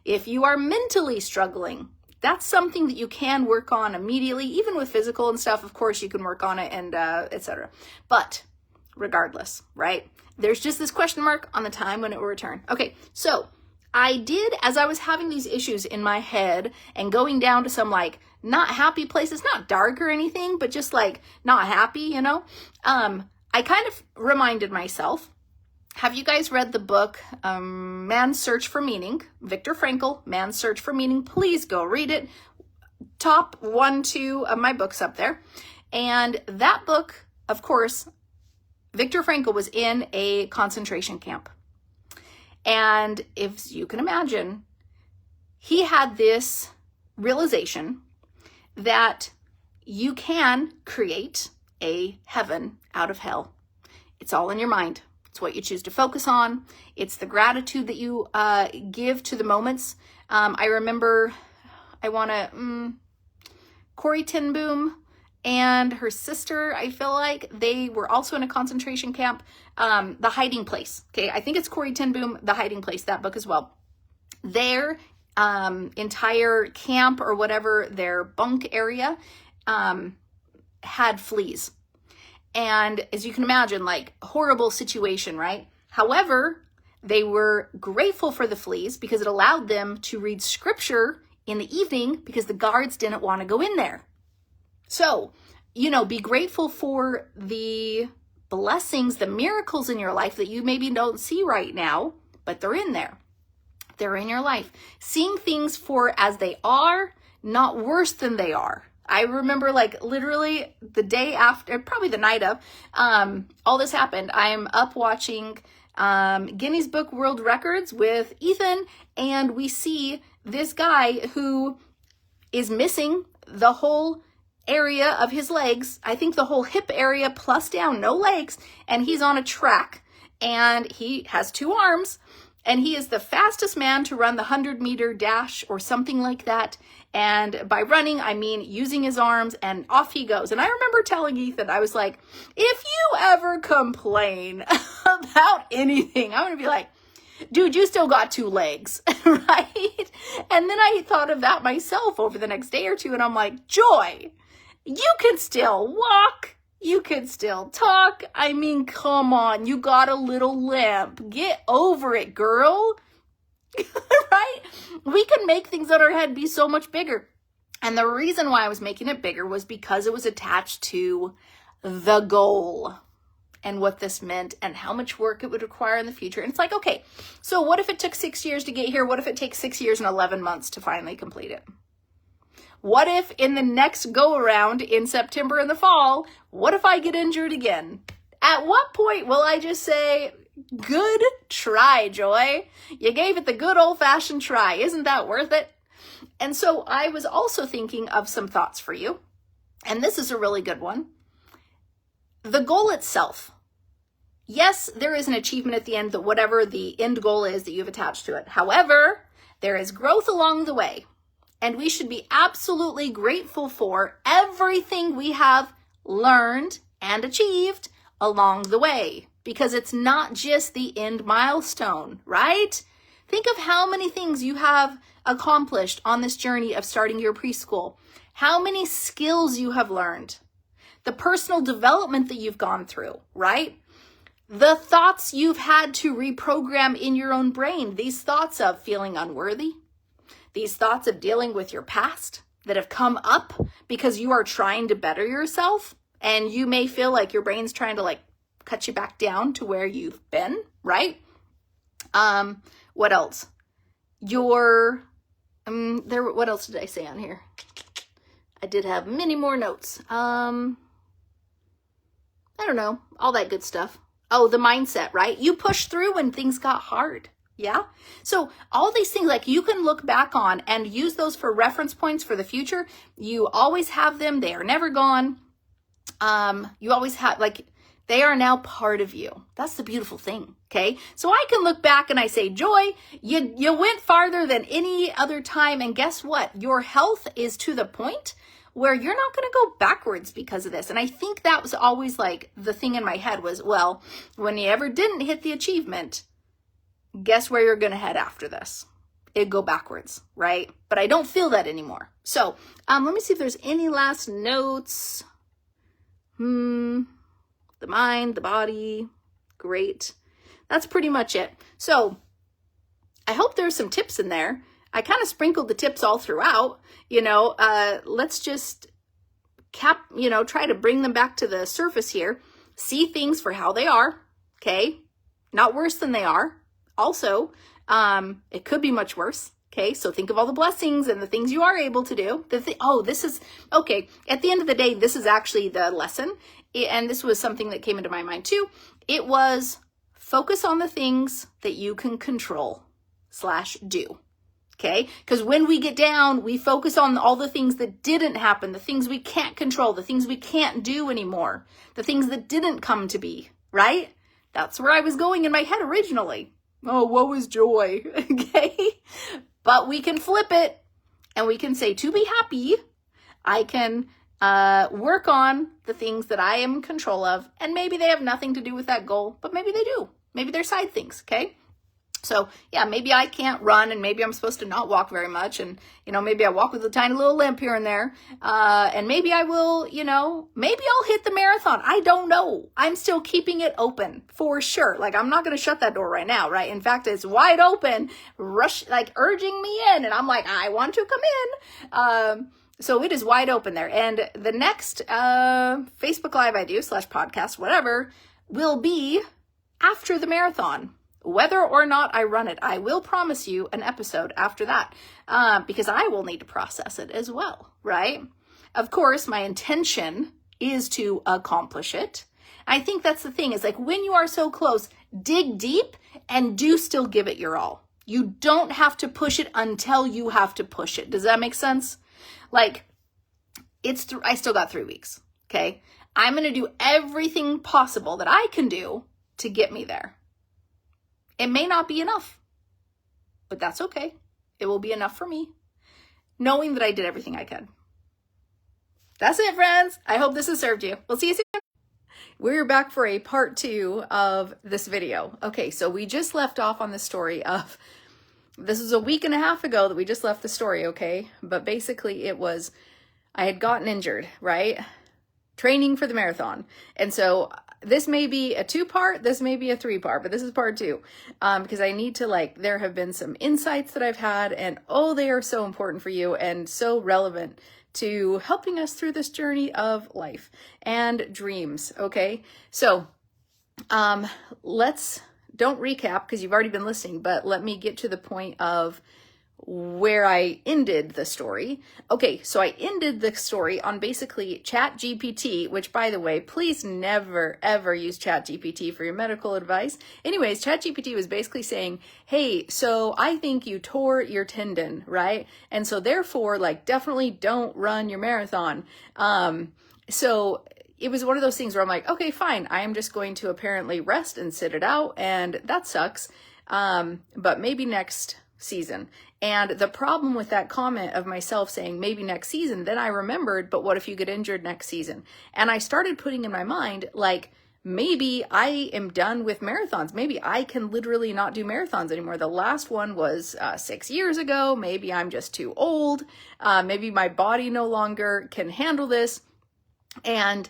S1: If you are mentally struggling, that's something that you can work on immediately, even with physical and stuff. Of course, you can work on it and etc. But regardless, right? There's just this question mark on the time when it will return. Okay, so I did, as I was having these issues in my head and going down to some like not happy places, not dark or anything, but just like not happy, you know, I kind of reminded myself, have you guys read the book, Man's Search for Meaning? Viktor Frankl, Man's Search for Meaning. Please go read it. Top 1, 2 of my books up there. And that book, of course, Viktor Frankl was in a concentration camp. And if you can imagine, he had this realization that you can create a heaven out of hell. It's all in your mind. It's what you choose to focus on. It's the gratitude that you give to the moments. I remember, Corrie ten Boom and her sister, I feel like they were also in a concentration camp. The Hiding Place. Okay, I think it's Corrie ten Boom, The Hiding Place, that book as well. Their entire camp or whatever, their bunk area had fleas. And as you can imagine, like horrible situation, right? However, they were grateful for the fleas because it allowed them to read scripture in the evening because the guards didn't want to go in there. So, you know, be grateful for the blessings, the miracles in your life that you maybe don't see right now, but they're in there. They're in your life. Seeing things for as they are, not worse than they are. I remember like literally the day after, probably the night of, all this happened. I'm up watching Guinness Book World Records with Ethan, and we see this guy who is missing the whole area of his legs. I think the whole hip area plus down, no legs, and he's on a track, and he has 2 arms, And he is the fastest man to run the 100-meter dash or something like that. And by running, I mean using his arms, and off he goes. And I remember telling Ethan, I was like, if you ever complain about anything, I'm going to be like, dude, you still got 2 legs, right? And then I thought of that myself over the next day or two, and I'm like, Joy, you can still walk. You can still talk. I mean, come on, you got a little limp. Get over it, girl. Right? We can make things on our head be so much bigger. And the reason why I was making it bigger was because it was attached to the goal and what this meant and how much work it would require in the future. And it's like, okay, so what if it took 6 years to get here? What if it takes 6 years and 11 months to finally complete it? What if in the next go around in September in the fall, what if I get injured again? At what point will I just say, good try, Joy. You gave it the good old-fashioned try. Isn't that worth it? And so I was also thinking of some thoughts for you. And this is a really good one. The goal itself. Yes, there is an achievement at the end, that whatever the end goal is that you've attached to it. However, there is growth along the way. And we should be absolutely grateful for everything we have learned and achieved along the way, because it's not just the end milestone, right? Think of how many things you have accomplished on this journey of starting your preschool, how many skills you have learned, the personal development that you've gone through, right? The thoughts you've had to reprogram in your own brain, these thoughts of feeling unworthy, these thoughts of dealing with your past that have come up because you are trying to better yourself, and you may feel like your brain's trying to cut you back down to where you've been, right? What else? What else did I say on here? I did have many more notes. I don't know, all that good stuff. Oh, the mindset, right? You push through when things got hard. Yeah. So all these things, you can look back on and use those for reference points for the future. You always have them. They are never gone. You always have, they are now part of you. That's the beautiful thing. Okay. So I can look back and I say, Joy, you went farther than any other time. And guess what? Your health is to the point where you're not going to go backwards because of this. And I think that was always the thing in my head was, well, when you ever didn't hit the achievement, guess where you're going to head after this? It'd go backwards, right? But I don't feel that anymore. So let me see if there's any last notes. The mind, the body, great. That's pretty much it. So I hope there's some tips in there. I kind of sprinkled the tips all throughout, let's just try to bring them back to the surface here. See things for how they are, okay? Not worse than they are. Also, it could be much worse. Okay, so think of all the blessings and the things you are able to do. This is, okay, at the end of the day, this is actually the lesson. And this was something that came into my mind too. It was focus on the things that you can control / do. Okay, because when we get down, we focus on all the things that didn't happen, the things we can't control, the things we can't do anymore, the things that didn't come to be, right? That's where I was going in my head originally. Oh, woe is Joy. Okay. But we can flip it and we can say, to be happy, I can work on the things that I am in control of. And maybe they have nothing to do with that goal, but maybe they do. Maybe they're side things. Okay. So yeah, maybe I can't run and maybe I'm supposed to not walk very much. And, maybe I walk with a tiny little limp here and there. And maybe I will, maybe I'll hit the marathon. I don't know. I'm still keeping it open for sure. I'm not going to shut that door right now. Right. In fact, it's wide open, urging me in. And I'm like, I want to come in. So it is wide open there. And the next Facebook Live I do / podcast, whatever, will be after the marathon. Whether or not I run it, I will promise you an episode after that because I will need to process it as well, right? Of course, my intention is to accomplish it. I think that's the thing is when you are so close, dig deep and do still give it your all. You don't have to push it until you have to push it. Does that make sense? I still got 3 weeks, okay? I'm going to do everything possible that I can do to get me there. It may not be enough. but that's okay. It will be enough for me, knowing that I did everything I could. That's it, friends. I hope this has served you. We'll see you soon. We're back for a part 2 of this video. Okay, so we just left off on the story of, this was a week and a half ago that we just left the story, okay? But basically it was, I had gotten injured, right? Training for the marathon. And so this may be a 2-part, this may be a 3-part, but this is part 2. Because I need to there have been some insights that I've had, and oh, they are so important for you and so relevant to helping us through this journey of life and dreams, okay? So, don't recap because you've already been listening, but let me get to the point of where I ended the story. Okay, so I ended the story on basically ChatGPT, which, by the way, please never ever use ChatGPT for your medical advice. Anyways, ChatGPT was basically saying, hey, so I think you tore your tendon, right? And so therefore, definitely don't run your marathon. So it was one of those things where I'm like, okay, fine. I am just going to apparently rest and sit it out, and that sucks. But maybe next season. And the problem with that comment of myself saying maybe next season, then I remembered, but what if you get injured next season? And I started putting in my mind, maybe I am done with marathons. Maybe I can literally not do marathons anymore. The last one was 6 years ago. Maybe I'm just too old. Maybe my body no longer can handle this. And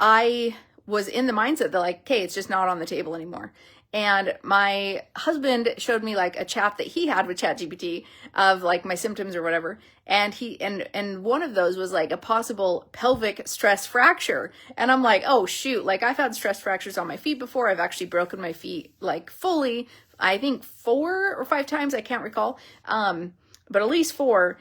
S1: I was in the mindset that okay, it's just not on the table anymore. And my husband showed me a chat that he had with ChatGPT of my symptoms or whatever. And and one of those was a possible pelvic stress fracture. And I'm like, oh shoot, I've had stress fractures on my feet before. I've actually broken my feet fully, I think 4 or 5 times, I can't recall. But at least 4.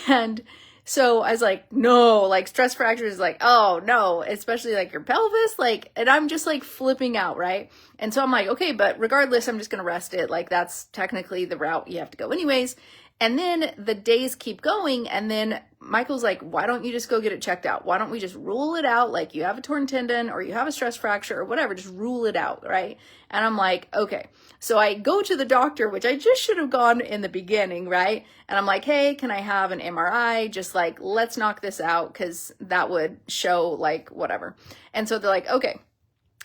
S1: And so I was like, no, stress fractures is oh no, especially your pelvis, and I'm just flipping out, right? And so I'm like, okay, but regardless, I'm just going to rest it. That's technically the route you have to go anyways. And then the days keep going. And then Michael's like, why don't you just go get it checked out? Why don't we just rule it out? You have a torn tendon or you have a stress fracture or whatever, just rule it out, right? And I'm like, okay. So I go to the doctor, which I just should have gone in the beginning, right? And I'm like, hey, can I have an MRI? Just let's knock this out because that would show whatever. And so they're like, okay.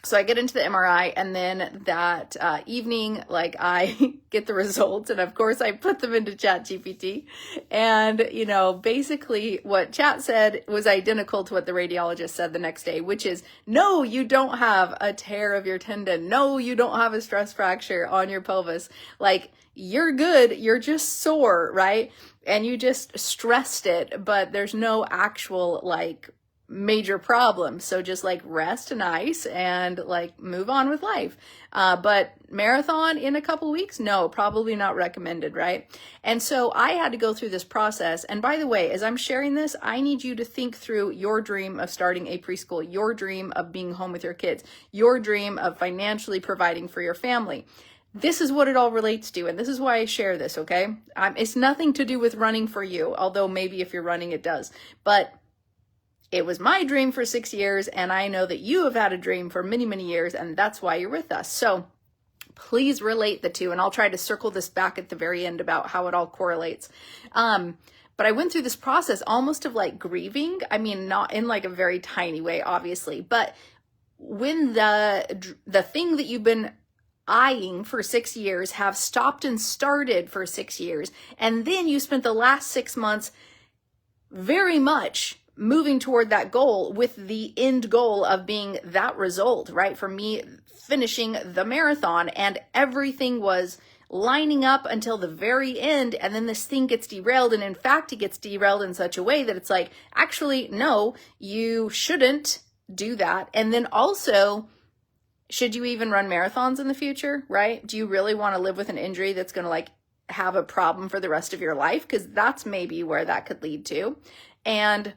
S1: So I get into the MRI, and then that evening, I get the results, and of course I put them into ChatGPT, and basically what Chat said was identical to what the radiologist said the next day, which is, no, you don't have a tear of your tendon. No, you don't have a stress fracture on your pelvis. You're good. You're just sore, right? And you just stressed it, but there's no actual major problem. So just rest and ice and move on with life. But marathon in a couple weeks? No, probably not recommended, right? And so I had to go through this process. And by the way, as I'm sharing this, I need you to think through your dream of starting a preschool, your dream of being home with your kids, your dream of financially providing for your family. This is what it all relates to, and this is why I share this, okay? It's nothing to do with running for you, although maybe if you're running it does. But it was my dream for 6 years, and I know that you have had a dream for many, many years, and that's why you're with us. So please relate the two, and I'll try to circle this back at the very end about how it all correlates. But I went through this process almost of grieving. I mean, not in a very tiny way, obviously, but when the thing that you've been eyeing for 6 years have stopped and started for 6 years, and then you spent the last 6 months very much moving toward that goal with the end goal of being that result, right? For me, finishing the marathon, and everything was lining up until the very end. And then this thing gets derailed. And in fact, it gets derailed in such a way that it's actually, no, you shouldn't do that. And then also, should you even run marathons in the future, right? Do you really want to live with an injury that's going to have a problem for the rest of your life? Because that's maybe where that could lead to. And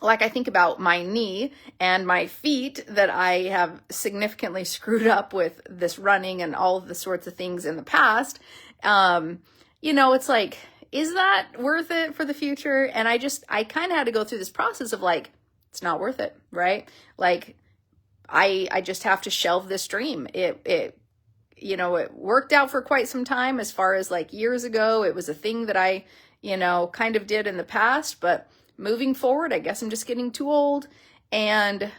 S1: I think about my knee and my feet that I have significantly screwed up with this running and all of the sorts of things in the past. It's is that worth it for the future? And I kind of had to go through this process of it's not worth it, right? I just have to shelve this dream. you know, it worked out for quite some time as far as like years ago. It was a thing that I, you know, kind of did in the past, but moving forward, I guess I'm just getting too old, and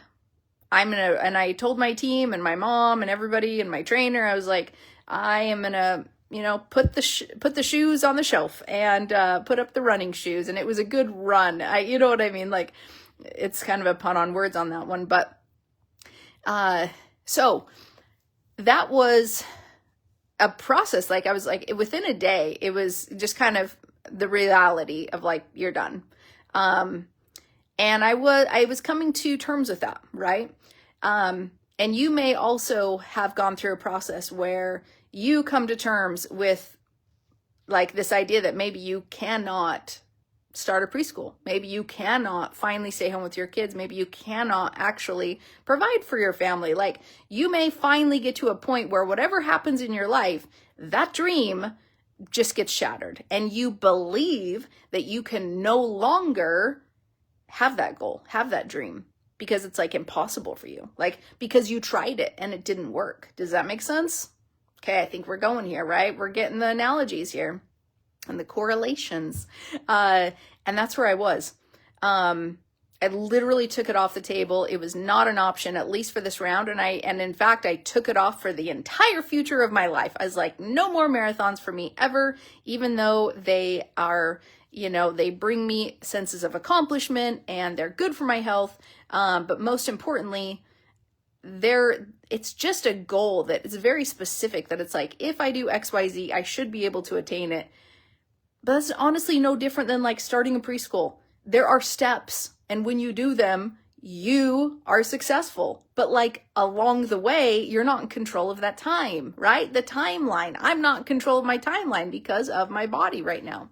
S1: and I told my team and my mom and everybody and my trainer, I was like, I am gonna, you know, put the shoes on the shelf and put up the running shoes. And it was a good run. You know what I mean? Like, it's kind of a pun on words on that one. But so that was a process. Like, I was like, within a day, it was just kind of the reality of like, you're done. And I was coming to terms with that, right? And you may also have gone through a process where you come to terms with like this idea that maybe you cannot start a preschool. Maybe you cannot finally stay home with your kids. Maybe you cannot actually provide for your family. Like, you may finally get to a point where whatever happens in your life, that dream just gets shattered, and you believe that you can no longer have that goal, have that dream, because it's like impossible for you, like because you tried it and it didn't work. Does that make sense? Okay, I think we're going here, right? We're getting the analogies here and the correlations. And that's where I was. I literally took it off the table. It was not an option, at least for this round. And in fact, I took it off for the entire future of my life. I was like, no more marathons for me ever, even though they are, you know, they bring me senses of accomplishment and they're good for my health. But most importantly, it's just a goal that is very specific, that it's like, if I do XYZ, I should be able to attain it. But that's honestly no different than like starting a preschool. There are steps, and when you do them, you are successful. But like along the way, you're not in control of that time, right? The timeline. I'm not in control of my timeline because of my body right now.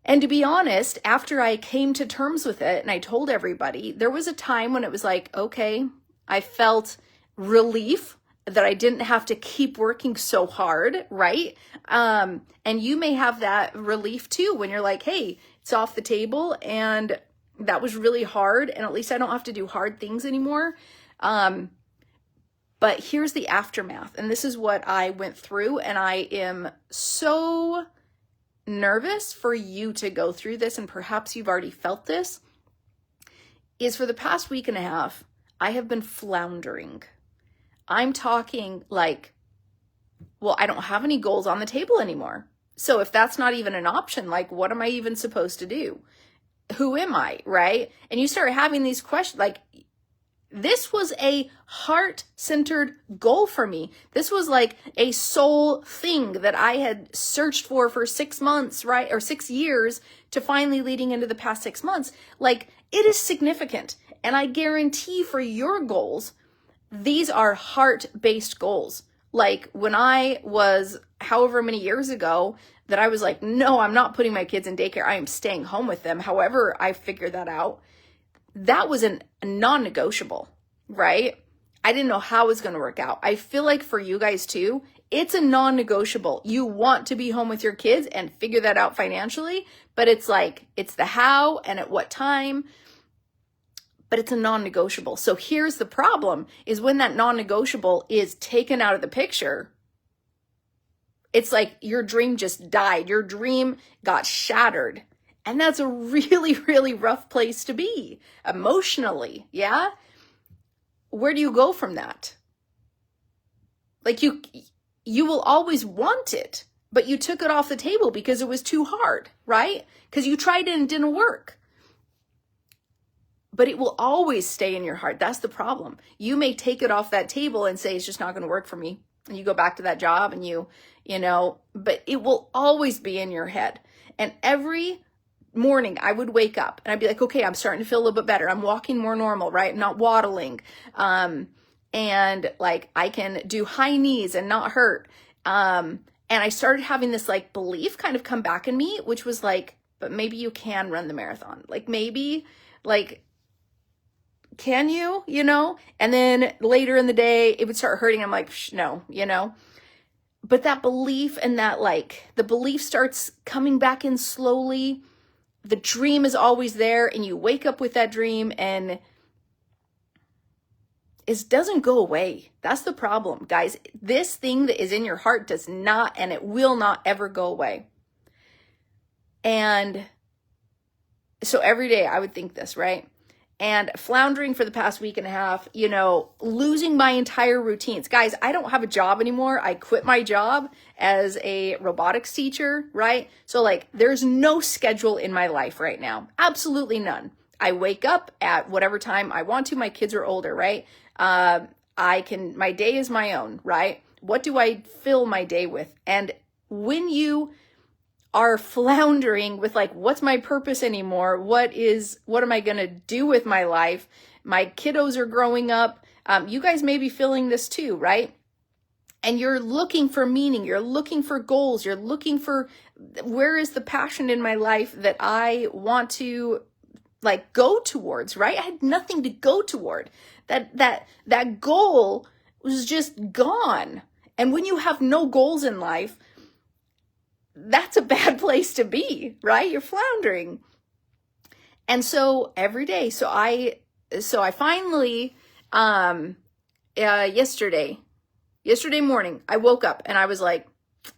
S1: And to be honest, after I came to terms with it and I told everybody, there was a time when it was like, okay, I felt relief that I didn't have to keep working so hard, right? And you may have that relief too when you're like, hey, it's off the table and that was really hard, and at least I don't have to do hard things anymore. But here's the aftermath, and this is what I went through, and I am so nervous for you to go through this, and perhaps you've already felt this, is for the past week and a half, I have been floundering. I'm talking like, well, I don't have any goals on the table anymore. So if that's not even an option, like, what am I even supposed to do? Who am I, right? And you start having these questions, like, this was a heart-centered goal for me. This was like a soul thing that I had searched for 6 months, right? Or 6 years, to finally leading into the past 6 months. Like, it is significant. And I guarantee for your goals, these are heart-based goals. Like, when I was however many years ago that I was like, no, I'm not putting my kids in daycare. I am staying home with them. However, I figured that out. That was a non-negotiable, right? I didn't know how it was going to work out. I feel like for you guys too, it's a non-negotiable. You want to be home with your kids and figure that out financially, but it's like, it's the how and at what time, but it's a non-negotiable. So here's the problem, is when that non-negotiable is taken out of the picture, it's like your dream just died. Your dream got shattered. And that's a really, really rough place to be emotionally. Yeah. Where do you go from that? Like, you will always want it, but you took it off the table because it was too hard, right? Because you tried it and it didn't work. But it will always stay in your heart. That's the problem. You may take it off that table and say, it's just not going to work for me. And you go back to that job and you know, but it will always be in your head. And every morning I would wake up and I'd be like, okay, I'm starting to feel a little bit better. I'm walking more normal, right? I'm not waddling. And like, I can do high knees and not hurt. And I started having this like belief kind of come back in me, which was like, but maybe you can run the marathon. Like, maybe, like, can you, you know? And then later in the day, it would start hurting. I'm like, no, you know? But that belief, and that like, the belief starts coming back in slowly. The dream is always there, and you wake up with that dream, and doesn't go away. That's the problem, guys. This thing that is in your heart does not, and it will not ever go away. And so every day I would think this, right? And floundering for the past week and a half, you know, losing my entire routines. Guys, I don't have a job anymore. I quit my job as a robotics teacher, right? So like, there's no schedule in my life right now. Absolutely none. I wake up at whatever time I want to. My kids are older, right? My day is my own, right? What do I fill my day with? And when you are floundering with like, what's my purpose anymore? What am I going to do with my life? My kiddos are growing up. You guys may be feeling this too, right? And you're looking for meaning. You're looking for goals. You're looking for, where is the passion in my life that I want to like go towards, right? I had nothing to go toward. That goal was just gone. And when you have no goals in life, that's a bad place to be, right? You're floundering. And so every day, so I finally, yesterday morning, I woke up and I was like,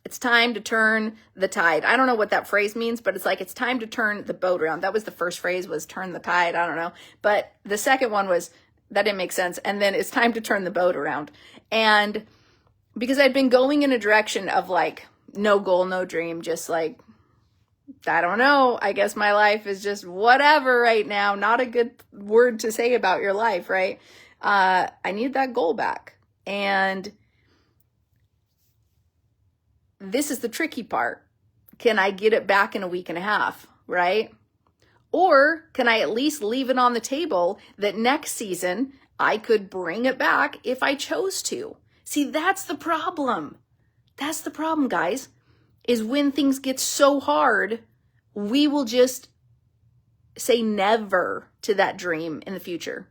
S1: it's time to turn the tide. I don't know what that phrase means, but it's like, it's time to turn the boat around. That was the first phrase, was turn the tide. I don't know. But the second one was, that didn't make sense. And then it's time to turn the boat around. And because I'd been going in a direction of like, no goal, no dream, just like, I don't know. I guess my life is just whatever right now. Not a good word to say about your life, right? I need that goal back. And this is the tricky part. Can I get it back in a week and a half, right? Or can I at least leave it on the table that next season I could bring it back if I chose to? See, that's the problem. That's the problem, guys, is when things get so hard, we will just say never to that dream in the future.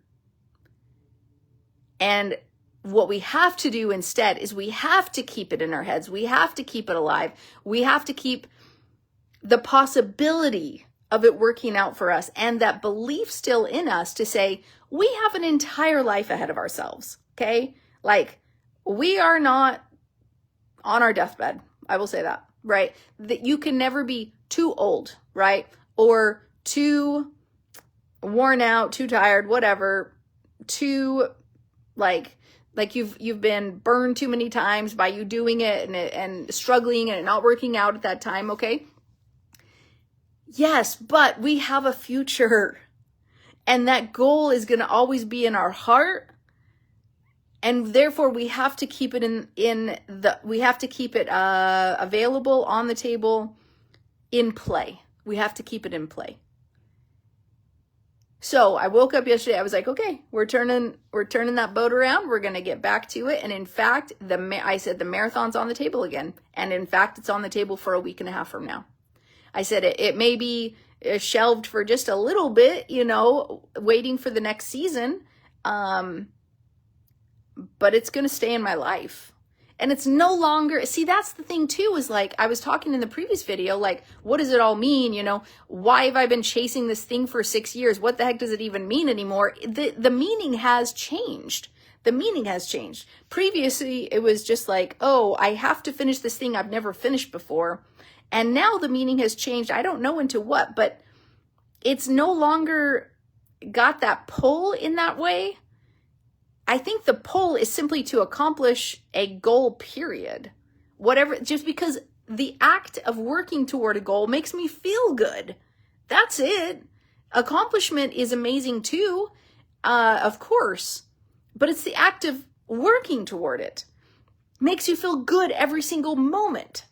S1: And what we have to do instead is we have to keep it in our heads. We have to keep it alive. We have to keep the possibility of it working out for us and that belief still in us to say, we have an entire life ahead of ourselves, okay? Like, we are not on our deathbed. I will say that, right? That you can never be too old, right? Or too worn out, too tired, whatever, too like you've been burned too many times by you doing it and struggling and it not working out at that time, okay? Yes, but we have a future, and that goal is going to always be in our heart. And therefore we have to keep it available on the table, in play. We have to keep it in play. So I woke up yesterday. I was like, okay, we're turning that boat around. We're going to get back to it. And in fact, I said the marathon's on the table again. And in fact, it's on the table for a week and a half from now. I said it may be shelved for just a little bit, you know, waiting for the next season. But it's going to stay in my life. And it's no longer, see, that's the thing too, is like, I was talking in the previous video, like, what does it all mean? You know, why have I been chasing this thing for 6 years? What the heck does it even mean anymore? The meaning has changed. The meaning has changed. Previously, it was just like, oh, I have to finish this thing I've never finished before. And now the meaning has changed. I don't know into what, but it's no longer got that pull in that way. I think the pull is simply to accomplish a goal, period. Whatever, just because the act of working toward a goal makes me feel good. That's it. Accomplishment is amazing too, of course, but it's the act of working toward it. Makes you feel good every single moment.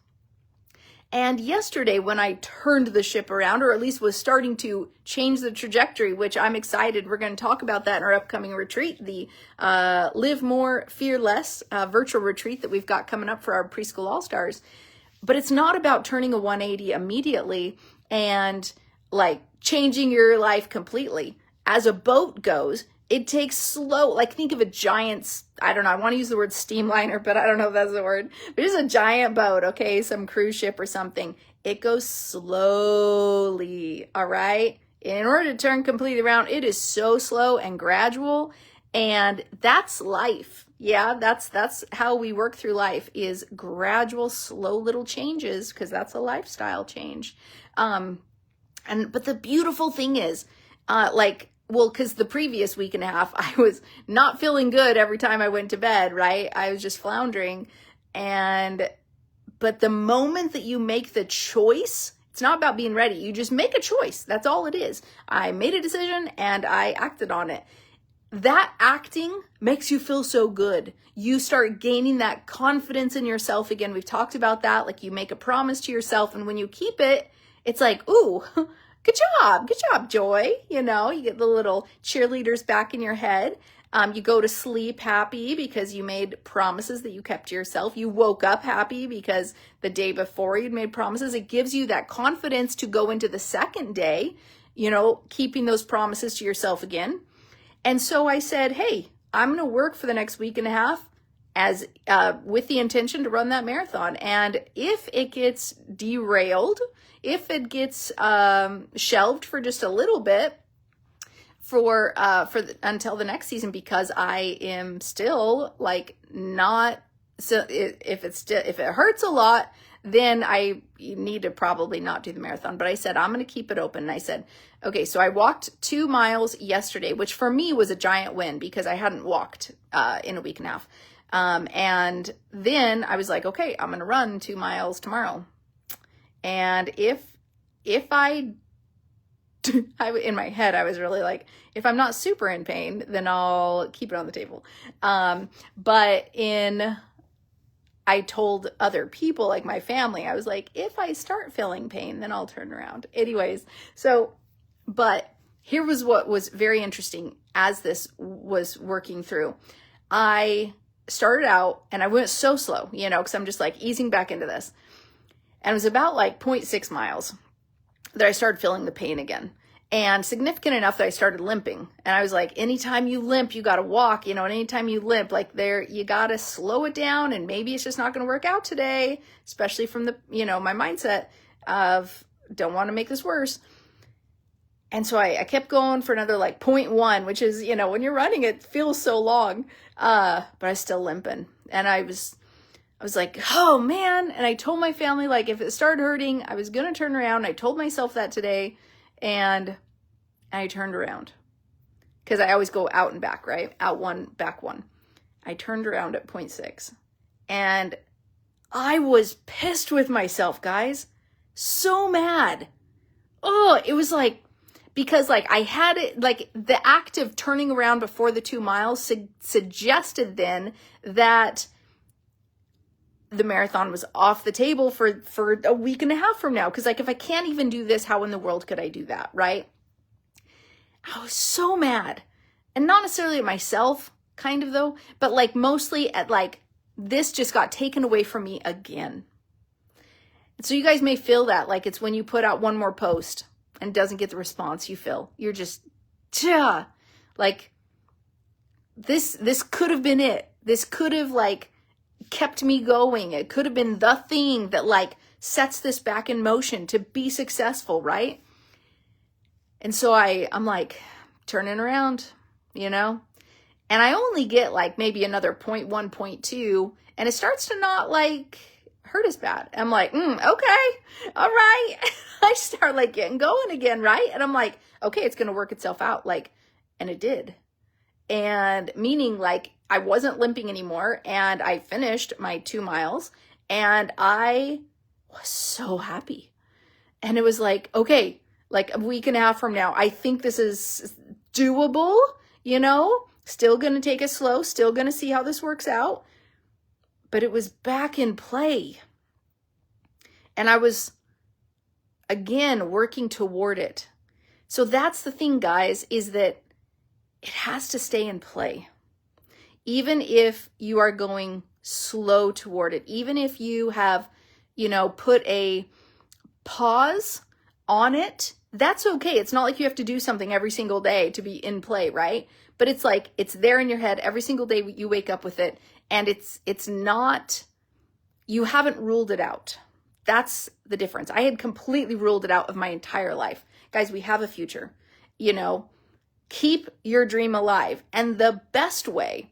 S1: And yesterday when I turned the ship around, or at least was starting to change the trajectory, which I'm excited, we're going to talk about that in our upcoming retreat, the Live More, Fear Less virtual retreat that we've got coming up for our Preschool All-Stars. But it's not about turning a 180 immediately and like changing your life completely. As a boat goes, it takes slow, like think of a giant, I don't know, I want to use the word steamliner, but I don't know if that's the word. But it's a giant boat, okay, some cruise ship or something. It goes slowly, all right? In order to turn completely around, it is so slow and gradual. And that's life. Yeah, that's how we work through life, is gradual, slow little changes, because that's a lifestyle change. But the beautiful thing is, because the previous week and a half, I was not feeling good every time I went to bed, right? I was just floundering. But the moment that you make the choice, it's not about being ready. You just make a choice. That's all it is. I made a decision and I acted on it. That acting makes you feel so good. You start gaining that confidence in yourself again. We've talked about that. Like, you make a promise to yourself, and when you keep it, it's like, ooh, good job, Joy. You get the little cheerleaders back in your head. You go to sleep happy because you made promises that you kept to yourself. You woke up happy because the day before you'd made promises. It gives you that confidence to go into the second day, keeping those promises to yourself again. And so I said, hey, I'm going to work for the next week and a half with the intention to run that marathon. And if it gets derailed, if it gets shelved for just a little bit until the next season, because I am still not, so if it hurts a lot, then I need to probably not do the marathon. But I said, I'm going to keep it open. And I said, okay, so I walked 2 miles yesterday, which for me was a giant win because I hadn't walked in a week and a half. And then I was like, okay, I'm going to run 2 miles tomorrow. And if in my head, I was really like, if I'm not super in pain, then I'll keep it on the table. I told other people, like my family, I was like, if I start feeling pain, then I'll turn around. Anyways, but here was what was very interesting as this was working through. I started out and I went so slow, because I'm just like easing back into this. And it was about 0.6 miles that I started feeling the pain again. And significant enough that I started limping. And I was like, anytime you limp, you got to walk, and anytime you limp, you got to slow it down, and maybe it's just not going to work out today, especially from the, my mindset of don't want to make this worse. And so I kept going for another 0.1, which is, when you're running, it feels so long. But I was still limping. And I was like, oh man. And I told my family, if it started hurting, I was going to turn around. I told myself that today. And I turned around because I always go out and back, right? Out one, back one. I turned around at 0.6 and I was pissed with myself, guys. So mad. Oh, it was because I had it, the act of turning around before the 2 miles suggested then that the marathon was off the table for a week and a half from now. Because if I can't even do this, how in the world could I do that, right? I was so mad. And not necessarily at myself, kind of though, but mostly at this just got taken away from me again. And so you guys may feel that, it's when you put out one more post and doesn't get the response you feel. You're just, this could have been it. This could have kept me going. It could have been the thing that sets this back in motion to be successful, right? And so I'm turning around, and I only get maybe another 0.1, 0.2, and it starts to not hurt as bad. I'm okay, all right. I start getting going again, right? And I'm okay, it's going to work itself out. And it did. And meaning I wasn't limping anymore, and I finished my 2 miles, and I was so happy. And it was okay, a week and a half from now, I think this is doable, still going to take it slow, still going to see how this works out. But it was back in play. And I was, again, working toward it. So that's the thing, guys, is that it has to stay in play. Even if you are going slow toward it, even if you have, put a pause on it, that's okay. It's not like you have to do something every single day to be in play, right? But it's it's there in your head every single day you wake up with it. And it's not, you haven't ruled it out. That's the difference. I had completely ruled it out of my entire life. Guys, we have a future, Keep your dream alive. And the best way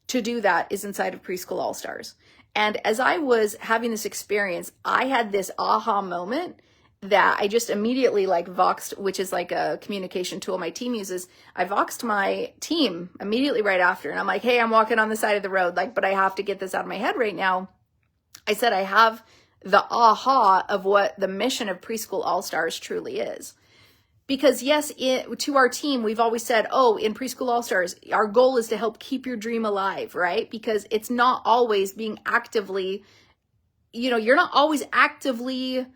S1: to do that is inside of Preschool All-Stars. And as I was having this experience, I had this aha moment that I just immediately like voxed, which is like a communication tool my team uses. I voxed my team immediately right after. And I'm like, hey, I'm walking on the side of the road, like, but I have to get this out of my head right now. I said, I have the aha of what the mission of Preschool All-Stars truly is. Because yes, to our team, we've always said, oh, in Preschool All-Stars, our goal is to help keep your dream alive, right? Because it's not always being actively, you're not always actively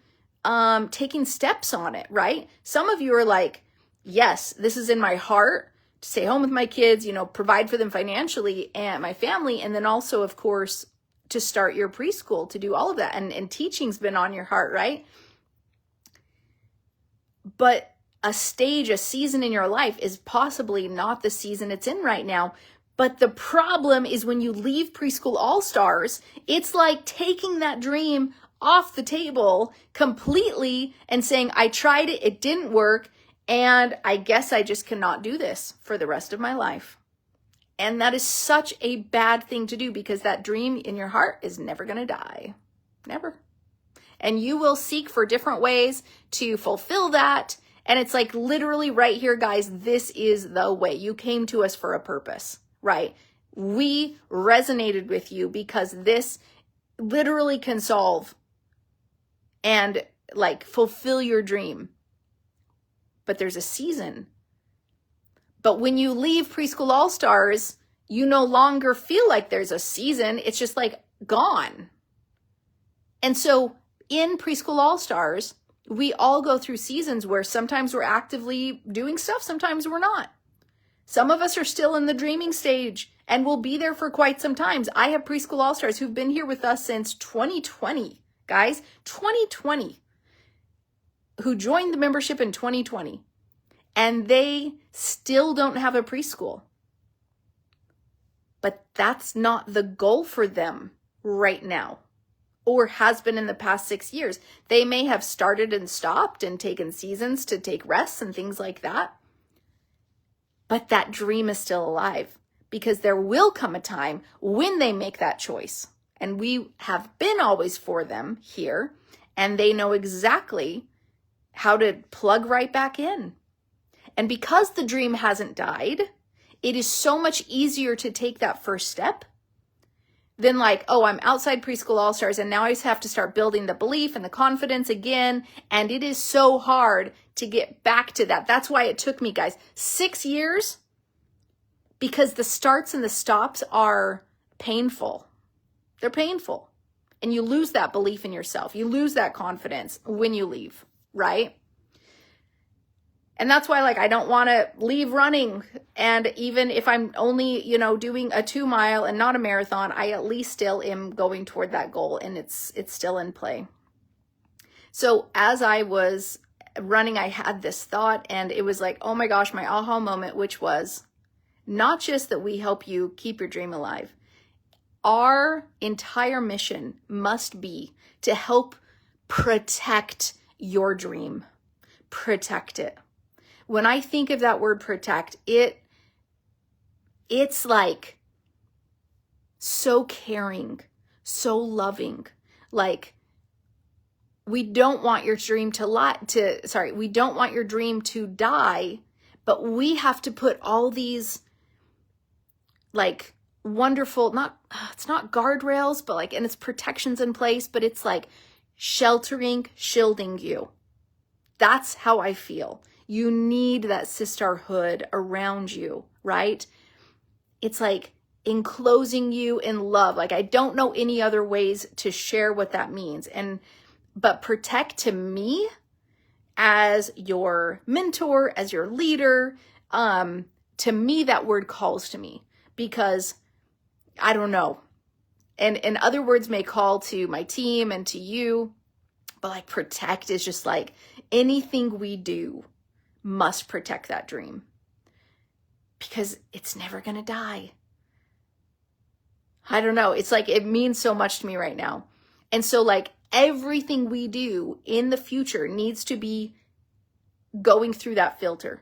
S1: taking steps on it, right? Some of you are like, yes, this is in my heart to stay home with my kids, provide for them financially and my family. And then also, of course, to start your preschool, to do all of that. And teaching's been on your heart, right? But a season in your life is possibly not the season it's in right now. But the problem is when you leave Preschool All-Stars, it's like taking that dream off the table completely and saying, I tried it, it didn't work, and I guess I just cannot do this for the rest of my life. And that is such a bad thing to do, because that dream in your heart is never going to die. Never. And you will seek for different ways to fulfill that. And it's like literally right here, guys, this is the way. You came to us for a purpose, right? We resonated with you because this literally can solve and like fulfill your dream. But there's a season. But when you leave Preschool All-Stars, you no longer feel like there's a season. It's just like gone. And so in Preschool All-Stars, we all go through seasons where sometimes we're actively doing stuff, sometimes we're not. Some of us are still in the dreaming stage and will be there for quite some time. I have Preschool All-Stars who've been here with us since 2020, guys, 2020, who joined the membership in 2020, and they still don't have a preschool. But that's not the goal for them right now, or has been in the past 6 years. They may have started and stopped and taken seasons to take rests and things like that. But that dream is still alive, because there will come a time when they make that choice. And we have been always for them here, and they know exactly how to plug right back in. And because the dream hasn't died, it is so much easier to take that first step than like, oh, I'm outside Preschool All-Stars and now I just have to start building the belief and the confidence again. And it is so hard to get back to that. That's why it took me, guys, 6 years, because the starts and the stops are painful. They're painful. And you lose that belief in yourself. You lose that confidence when you leave, right? And that's why, like, I don't want to leave running. And even if I'm only, doing a 2 mile and not a marathon, I at least still am going toward that goal, and it's still in play. So as I was running, I had this thought, and it was like, oh my gosh, my aha moment, which was not just that we help you keep your dream alive. Our entire mission must be to help protect your dream. Protect it. When I think of that word protect, it's like so caring, so loving. Like, we don't want your dream we don't want your dream to die, but we have to put all these like wonderful, it's not guardrails, but like, and it's protections in place, but it's like shielding you. That's how I feel. You need that sisterhood around you, right? It's like enclosing you in love. Like, I don't know any other ways to share what that means. But protect, to me, as your mentor, as your leader, to me, that word calls to me, because I don't know. And other words may call to my team and to you, but like protect is just like anything we do must protect that dream, because it's never going to die. I don't know. It's like, it means so much to me right now. And so like everything we do in the future needs to be going through that filter.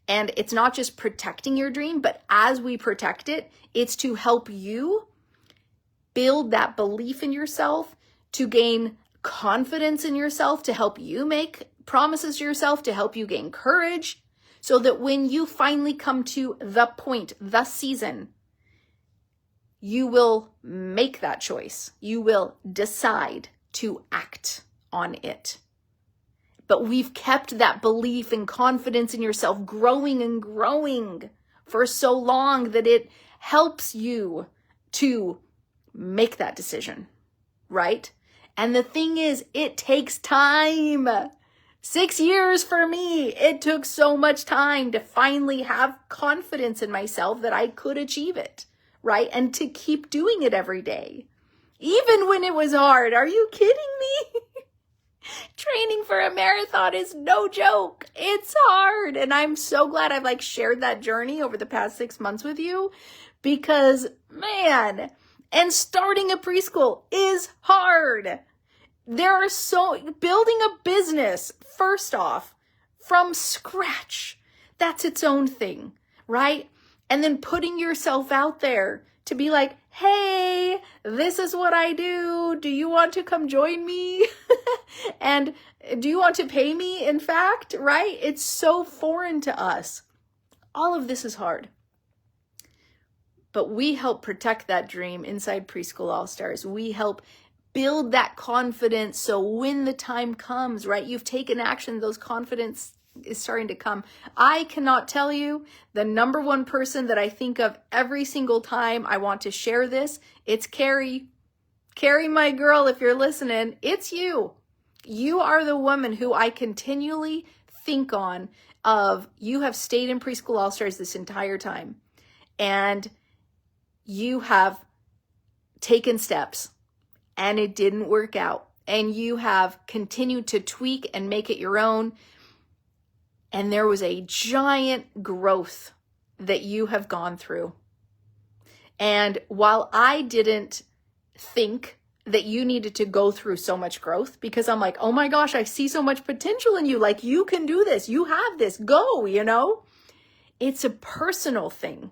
S1: And it's not just protecting your dream, but as we protect it, it's to help you build that belief in yourself, to gain confidence in yourself, to help you make promises to yourself, to help you gain courage, so that when you finally come to the point, the season, you will make that choice. You will decide to act on it. But we've kept that belief and confidence in yourself growing and growing for so long that it helps you to make that decision, right? And the thing is, it takes time. 6 years for me. It took so much time to finally have confidence in myself that I could achieve it, right? And to keep doing it every day, even when it was hard. Are you kidding me? Training for a marathon is no joke. It's hard. And I'm so glad I've shared that journey over the past 6 months with you, because man, and starting a preschool is hard. Building a business, first off, from scratch, that's its own thing, right? And then putting yourself out there to be like, hey, this is what I do. Do you want to come join me? And do you want to pay me, in fact, right? It's so foreign to us. All of this is hard. But we help protect that dream inside Preschool All-Stars. We help build that confidence so when the time comes, right, you've taken action, those confidence is starting to come. I cannot tell you the number one person that I think of every single time I want to share this. It's Carrie. Carrie, my girl, if you're listening, it's you. You are the woman who I continually think on of. You have stayed in Preschool All-Stars this entire time, and you have taken steps, and it didn't work out, and you have continued to tweak and make it your own. And there was a giant growth that you have gone through. And while I didn't think that you needed to go through so much growth, because I'm like, oh my gosh, I see so much potential in you. Like, you can do this. You have this. Go, It's a personal thing.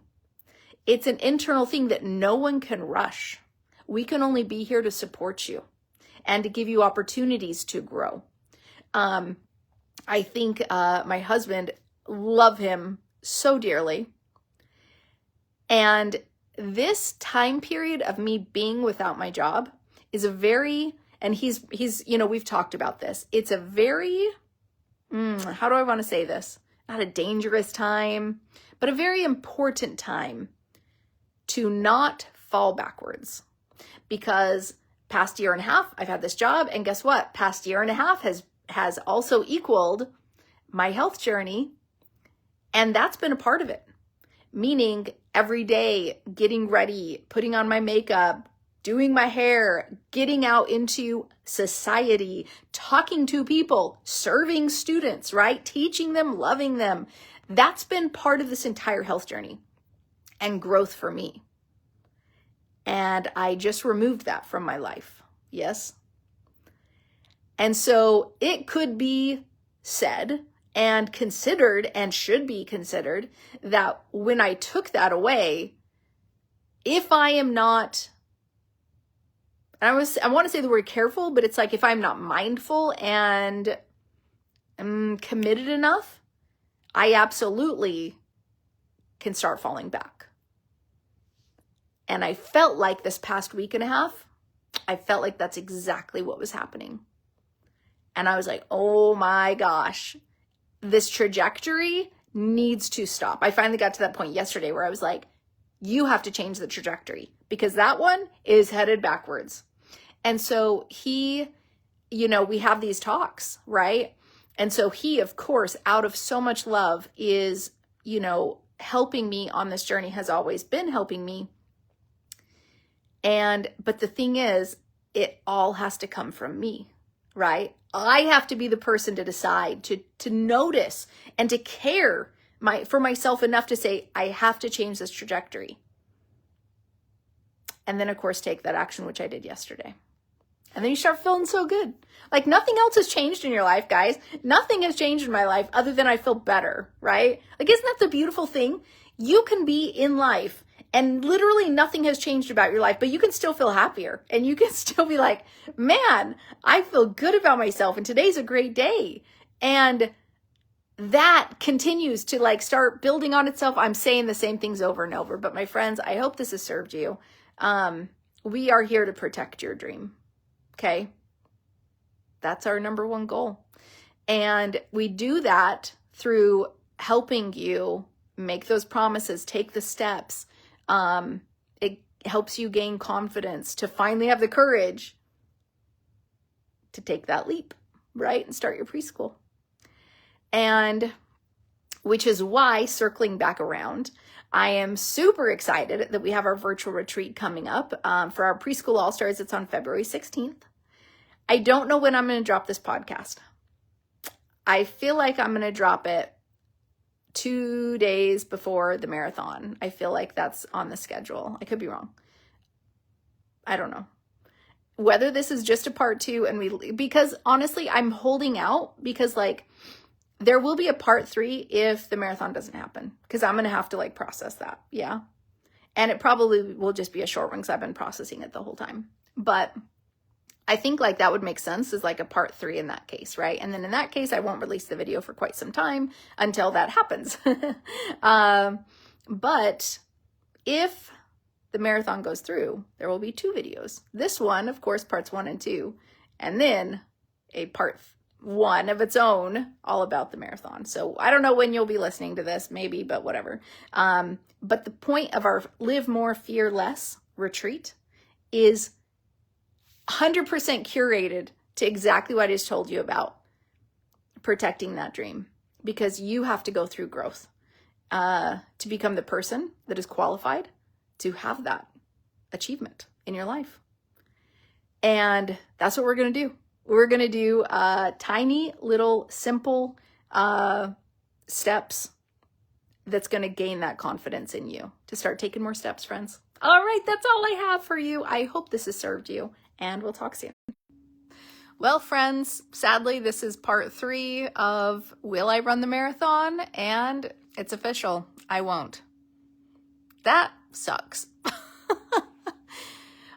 S1: It's an internal thing that no one can rush. We can only be here to support you and to give you opportunities to grow. I think my husband, love him so dearly. And this time period of me being without my job is and he's we've talked about this. It's a very, how do I want to say this? Not a dangerous time, but a very important time to not fall backwards. Because past year and a half, I've had this job, and guess what? Past year and a half has also equaled my health journey, and that's been a part of it. Meaning every day, getting ready, putting on my makeup, doing my hair, getting out into society, talking to people, serving students, right? Teaching them, loving them. That's been part of this entire health journey and growth for me. And I just removed that from my life. Yes. And so it could be said and considered, and should be considered, that when I took that away, if I am not, I want to say the word careful, but it's like, if I'm not mindful and committed enough, I absolutely can start falling back. And I felt like this past week and a half, I felt like that's exactly what was happening. And I was like, oh my gosh, this trajectory needs to stop. I finally got to that point yesterday where I was like, you have to change the trajectory, because that one is headed backwards. And so he, we have these talks, right? And so he, of course, out of so much love, is, helping me on this journey, has always been helping me. But the thing is, it all has to come from me, right? I have to be the person to decide, to notice and to care for myself enough to say, I have to change this trajectory. And then, of course, take that action, which I did yesterday. And then you start feeling so good. Like nothing else has changed in your life, guys. Nothing has changed in my life other than I feel better, right? Like, isn't that the beautiful thing? You can be in life and literally nothing has changed about your life, but you can still feel happier and you can still be like, man, I feel good about myself and today's a great day. And that continues to like start building on itself. I'm saying the same things over and over, but my friends, I hope this has served you. We are here to protect your dream. Okay. That's our number one goal. And we do that through helping you make those promises, take the steps. It helps you gain confidence to finally have the courage to take that leap, right? And start your preschool. And which is why, circling back around, I am super excited that we have our virtual retreat coming up for our Preschool All-Stars. It's on February 16th. I don't know when I'm going to drop this podcast. I feel like I'm going to drop it 2 days before the marathon. I feel like that's on the schedule. I could be wrong. I don't know. Whether this is just a part 2 and because honestly, I'm holding out because like there will be a part 3 if the marathon doesn't happen because I'm going to have to like process that. Yeah. And it probably will just be a short one because I've been processing it the whole time. But I think like that would make sense as like a part 3 in that case, right? And then in that case, I won't release the video for quite some time until that happens. But if the marathon goes through, there will be 2 videos. This one, of course, parts 1 and 2, and then a part 1 of its own all about the marathon. So I don't know when you'll be listening to this, maybe, but whatever. But the point of our Live More, Fear Less retreat is 100% curated to exactly what I just told you about protecting that dream, because you have to go through growth to become the person that is qualified to have that achievement in your life. And that's what we're going to do. We're going to do tiny little simple steps that's going to gain that confidence in you to start taking more steps, friends. All right, that's all I have for you. I hope this has served you. And we'll talk soon. Well, friends, sadly, this is part 3 of Will I Run the Marathon? And it's official. I won't. That sucks.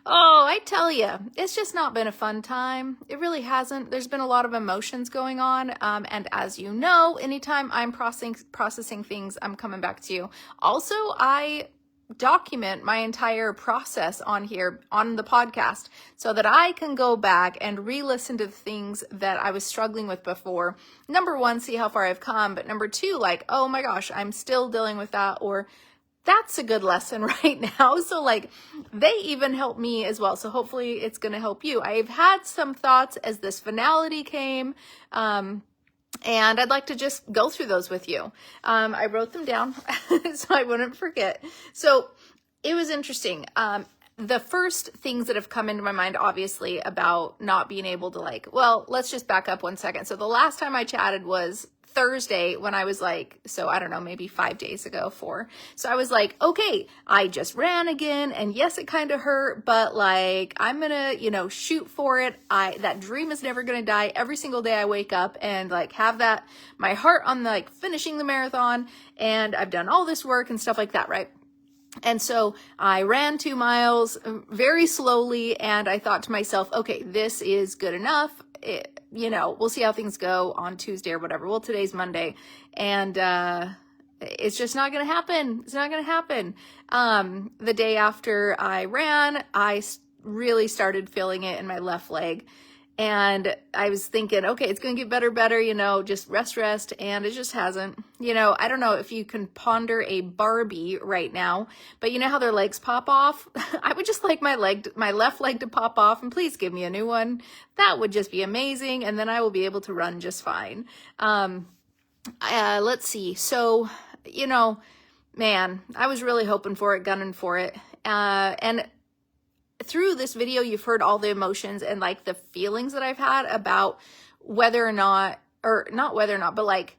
S1: Oh, I tell you, it's just not been a fun time. It really hasn't. There's been a lot of emotions going on. And as you know, anytime I'm processing things, I'm coming back to you. Also, I document my entire process on here on the podcast so that I can go back and re-listen to the things that I was struggling with before. Number 1, see how far I've come. But number 2, like, oh my gosh, I'm still dealing with that, or that's a good lesson right now. So like they even help me as well. So hopefully it's going to help you. I've had some thoughts as this finality came, and I'd like to just go through those with you. I wrote them down so I wouldn't forget. So it was interesting. The first things that have come into my mind, obviously, about not being able to like, well, let's just back up 1 second. So the last time I chatted was Thursday when I was like, so I don't know, maybe 5 days ago, 4. So I was like, okay, I just ran again. And yes, it kind of hurt, but like, I'm going to, shoot for it. That dream is never going to die. Every single day I wake up and like have that, my heart on like finishing the marathon. And I've done all this work and stuff like that, right? And so I ran 2 miles very slowly, and I thought to myself, okay, this is good enough. We'll see how things go on Tuesday or whatever. Well, today's Monday, and it's just not going to happen. It's not going to happen. The day after I ran, I really started feeling it in my left leg. And I was thinking, okay, it's going to get better, just rest. And it just hasn't. I don't know if you can ponder a Barbie right now, but you know how their legs pop off? I would just like my left leg to pop off, and please give me a new one. That would just be amazing. And then I will be able to run just fine. Let's see. So, man, I was really hoping for it, gunning for it. And through this video, you've heard all the emotions and like the feelings that I've had about whether or not, but like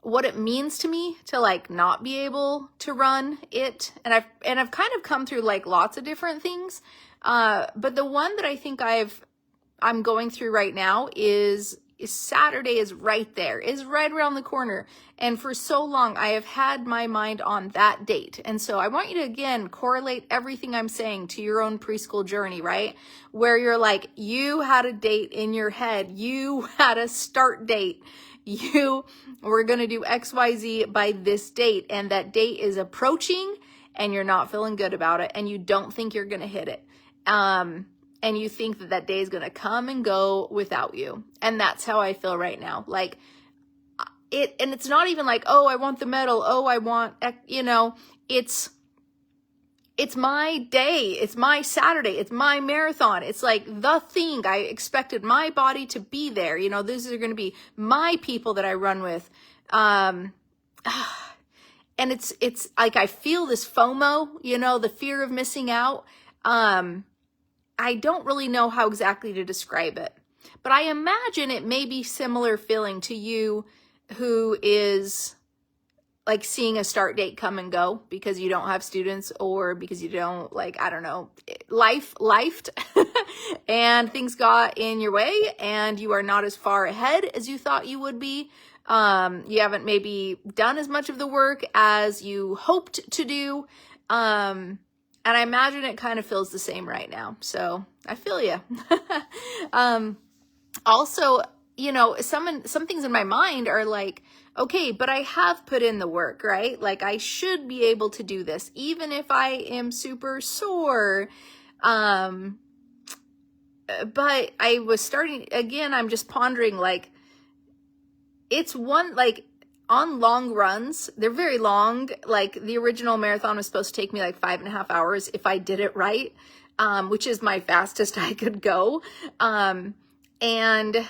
S1: what it means to me to like not be able to run it. And I've kind of come through like lots of different things. But the one that I think I've I'm going through right now is Saturday is right there, is right around the corner. And for so long, I have had my mind on that date. And so I want you to, again, correlate everything I'm saying to your own preschool journey, right? Where you're like, you had a date in your head. You had a start date. You were going to do XYZ by this date. And that date is approaching and you're not feeling good about it. And you don't think you're going to hit it. And you think that that day is going to come and go without you. And that's how I feel right now. Like it, and it's not even like, oh, I want the medal. Oh, I want, you know, it's my day. It's my Saturday. It's my marathon. It's like the thing. I expected my body to be there. You know, these are going to be my people that I run with. And it's like, I feel this FOMO, you know, the fear of missing out. I don't really know how exactly to describe it, but I imagine it may be similar feeling to you who is like seeing a start date come and go because you don't have students or because you don't, like, I don't know, lifed and things got in your way and you are not as far ahead as you thought you would be. You haven't maybe done as much of the work as you hoped to do. And I imagine it kind of feels the same right now. So I feel you. Also, you know, some things in my mind are like, okay, but I have put in the work, right? Like I should be able to do this, even if I am super sore. But I was starting, again, I'm just pondering, like, it's one, like, on long runs, they're very long. Like the original marathon was supposed to take me like 5.5 hours if I did it right, which is my fastest I could go. And it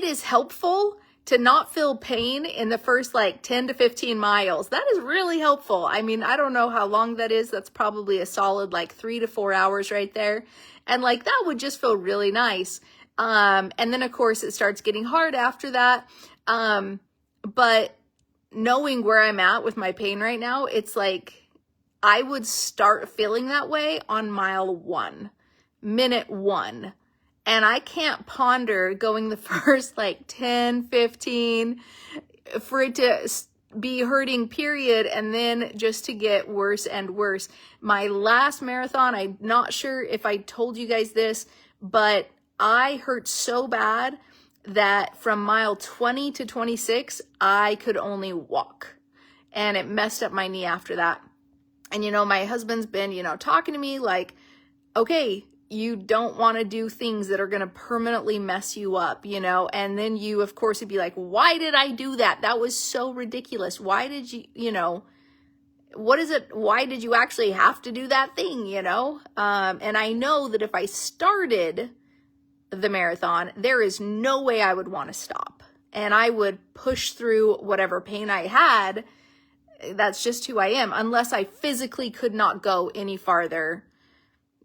S1: is helpful to not feel pain in the first like 10 to 15 miles. That is really helpful. I mean, I don't know how long that is. That's probably a solid like 3 to 4 hours right there. And like that would just feel really nice. And then of course it starts getting hard after that. But knowing where I'm at with my pain right now, it's like I would start feeling that way on mile 1, minute 1. And I can't ponder going the first like 10, 15 for it to be hurting, period. And then just to get worse and worse. My last marathon, I'm not sure if I told you guys this, but I hurt so bad that from mile 20 to 26, I could only walk. And it messed up my knee after that. And, you know, my husband's been, you know, talking to me like, okay, you don't want to do things that are going to permanently mess you up, you know? And then you, of course, would be like, why did I do that? That was so ridiculous. Why did you, you know, what is it? Why did you actually have to do that thing, you know? And I know that if I started the marathon, there is no way I would want to stop. And I would push through whatever pain I had. That's just who I am. Unless I physically could not go any farther,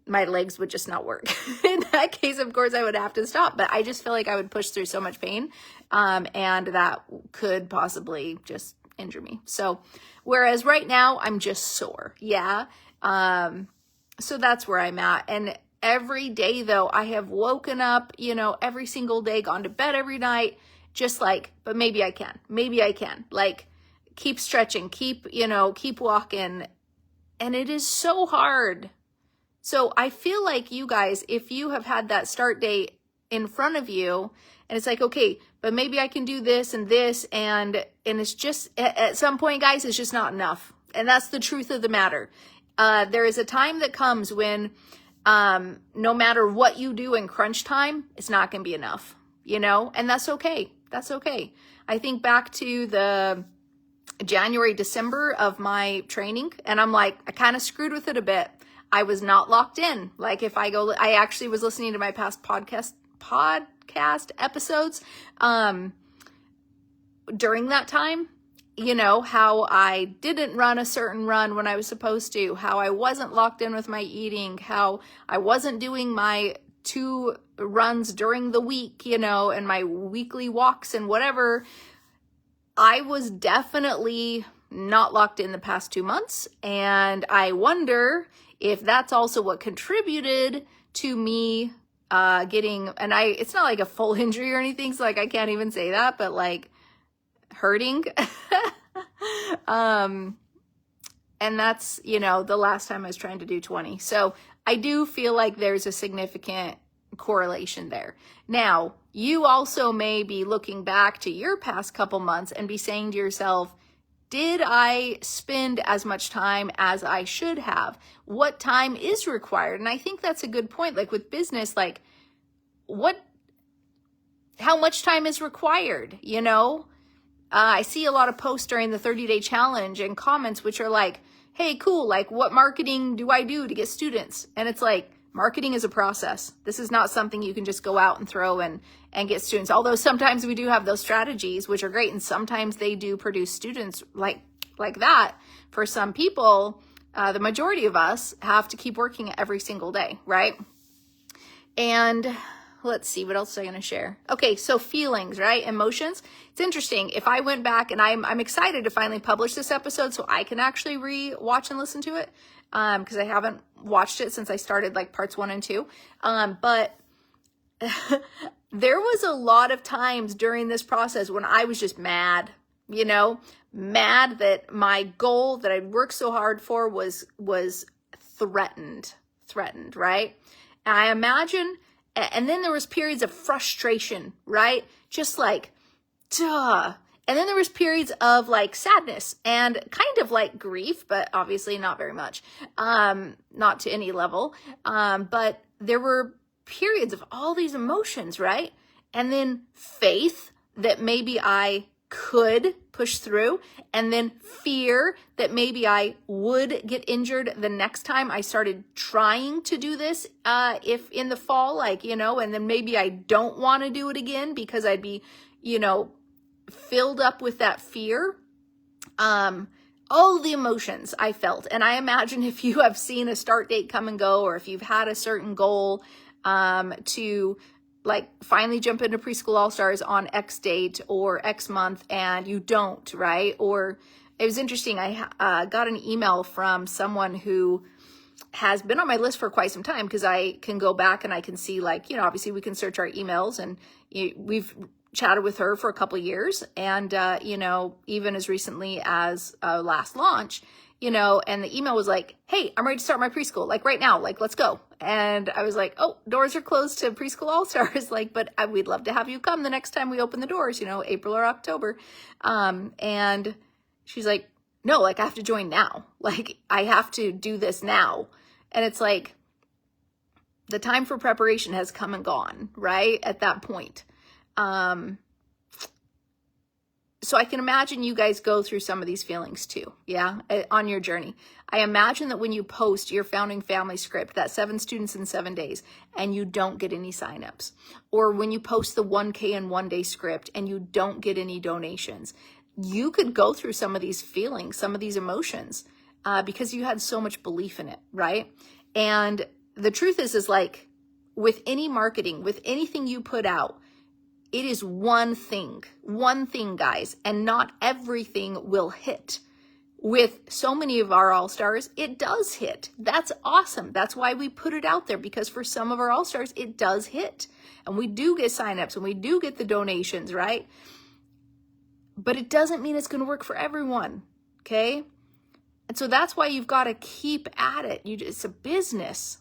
S1: my legs would just not work. In that case, of course, I would have to stop. But I just feel like I would push through so much pain. And that could possibly just injure me. So, whereas right now, I'm just sore. Yeah. So that's where I'm at. And every day, though, I have woken up, you know, every single day, gone to bed every night, just like, but maybe I can. Maybe I can. Like, keep stretching, keep, you know, keep walking. And it is so hard. So I feel like you guys, if you have had that start date in front of you, and it's like, okay, but maybe I can do this, and it's just, at some point, guys, it's just not enough. And that's the truth of the matter. There is a time that comes when, no matter what you do in crunch time, it's not going to be enough, you know, and that's okay. That's okay. I think back to the January, December of my training, and I'm like, I kind of screwed with it a bit. I was not locked in. Like if I go, I actually was listening to my past podcast episodes, during that time, you know, how I didn't run a certain run when I was supposed to, how I wasn't locked in with my eating, how I wasn't doing my 2 runs during the week, you know, and my weekly walks and whatever. I was definitely not locked in the past 2 months. And I wonder if that's also what contributed to me it's not like a full injury or anything, so like I can't even say that, but like hurting. And that's, the last time I was trying to do 20. So I do feel like there's a significant correlation there. Now, you also may be looking back to your past couple months and be saying to yourself, did I spend as much time as I should have? What time is required? And I think that's a good point. Like with business, like how much time is required? I see a lot of posts during the 30-day challenge and comments, which are like, hey, cool, like what marketing do I do to get students? And it's like, marketing is a process. This is not something you can just go out and throw and get students. Although sometimes we do have those strategies, which are great. And sometimes they do produce students like that. For some people, the majority of us have to keep working every single day, right? And let's see, what else am I going to share? Okay, so feelings, right? Emotions. It's interesting. If I went back, and I'm excited to finally publish this episode so I can actually re-watch and listen to it, because I haven't watched it since I started like parts 1 and 2. But there was a lot of times during this process when I was just mad, mad that my goal that I'd worked so hard for was threatened, right? And I imagine, and then there was periods of frustration, right? Just like, duh. And then there was periods of like sadness and kind of like grief, but obviously not very much, not to any level. But there were periods of all these emotions, right? And then faith that maybe I could push through, and then fear that maybe I would get injured the next time I started trying to do this, if in the fall, and then maybe I don't want to do it again because I'd be, filled up with that fear. All the emotions I felt. And I imagine if you have seen a start date come and go, or if you've had a certain goal, to like finally jump into Preschool All-Stars on X date or X month and you don't, right? Or it was interesting. I got an email from someone who has been on my list for quite some time, because I can go back and I can see obviously we can search our emails, and we've chatted with her for a couple of years, and even as recently as last launch, and the email was like, hey, I'm ready to start my preschool, like right now, like let's go. And I was like, oh, doors are closed to Preschool All-Stars, but we'd love to have you come the next time we open the doors, April or October. And she's like, no, I have to join now, I have to do this now. And it's like, the time for preparation has come and gone, right, at that point. So I can imagine you guys go through some of these feelings too, yeah, on your journey. I imagine that when you post your Founding Family script, that 7 students in 7 days, and you don't get any signups, or when you post the 1K in 1 day script and you don't get any donations, you could go through some of these feelings, some of these emotions, because you had so much belief in it, right? And the truth is with any marketing, with anything you put out, it is one thing, guys, and not everything will hit. With so many of our All-Stars, it does hit. That's awesome. That's why we put it out there, because for some of our All-Stars, it does hit. And we do get signups and we do get the donations, right? But it doesn't mean it's going to work for everyone, okay? And so that's why you've got to keep at it. It's a business.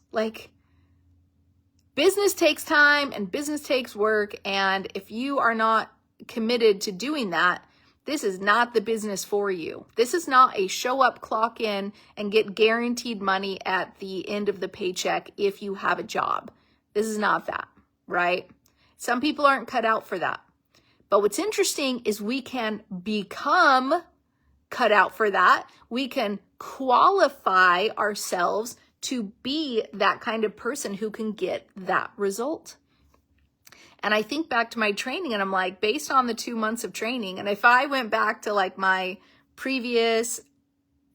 S1: Business takes time and business takes work. And if you are not committed to doing that, this is not the business for you. This is not a show up, clock in, and get guaranteed money at the end of the paycheck if you have a job. This is not that, right? Some people aren't cut out for that. But what's interesting is we can become cut out for that. We can qualify ourselves to be that kind of person who can get that result. And I think back to my training, and I'm like, based on the 2 months of training, and if I went back to my previous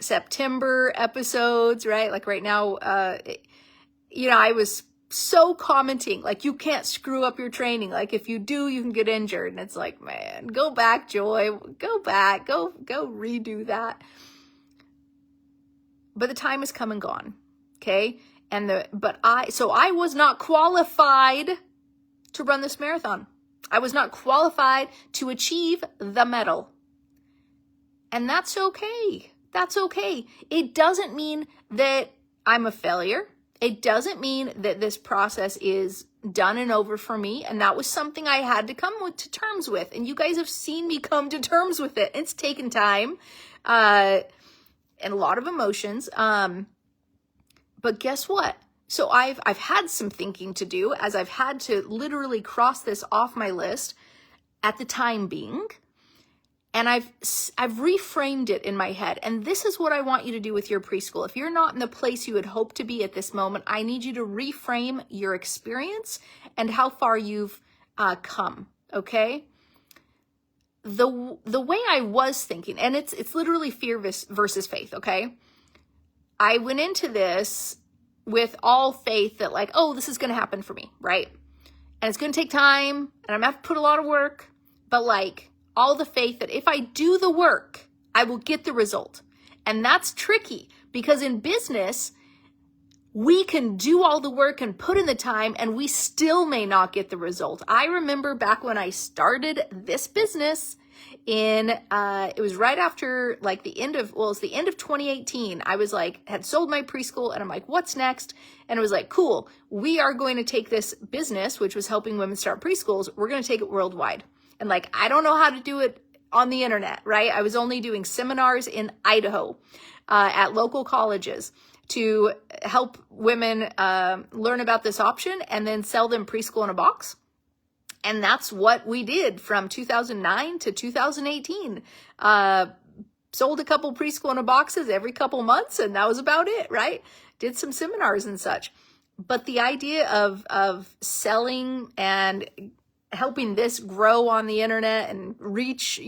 S1: September episodes, right? Right now, I was so commenting, you can't screw up your training. If you do, you can get injured. And it's like, man, go back, Joy, go back, go redo that. But the time has come and gone. Okay. So I was not qualified to run this marathon. I was not qualified to achieve the medal. And that's okay. That's okay. It doesn't mean that I'm a failure. It doesn't mean that this process is done and over for me. And that was something I had to come to terms with. And you guys have seen me come to terms with it. It's taken time and a lot of emotions. But guess what? So I've had some thinking to do, as I've had to literally cross this off my list at the time being. And I've reframed it in my head. And this is what I want you to do with your preschool. If you're not in the place you would hope to be at this moment, I need you to reframe your experience and how far you've come, okay? The way I was thinking, and it's literally fear versus faith, okay? I went into this with all faith that like, oh, this is going to happen for me, right? And it's going to take time, and I'm going to have to put a lot of work, but like, all the faith that if I do the work, I will get the result. And that's tricky because in business, we can do all the work and put in the time and we still may not get the result. I remember back when I started this business it was right after like it's the end of 2018. I was like, had sold my preschool and I'm like, what's next? And it was like, cool, we are going to take this business, which was helping women start preschools. We're going to take it worldwide. And like, I don't know how to do it on the internet, right? I was only doing seminars in Idaho at local colleges to help women learn about this option and then sell them preschool in a box. And that's what we did from 2009 to 2018. Sold a couple preschool in a boxes every couple months, and that was about it, right? Did some seminars and such. But the idea of selling and helping this grow on the internet and reach,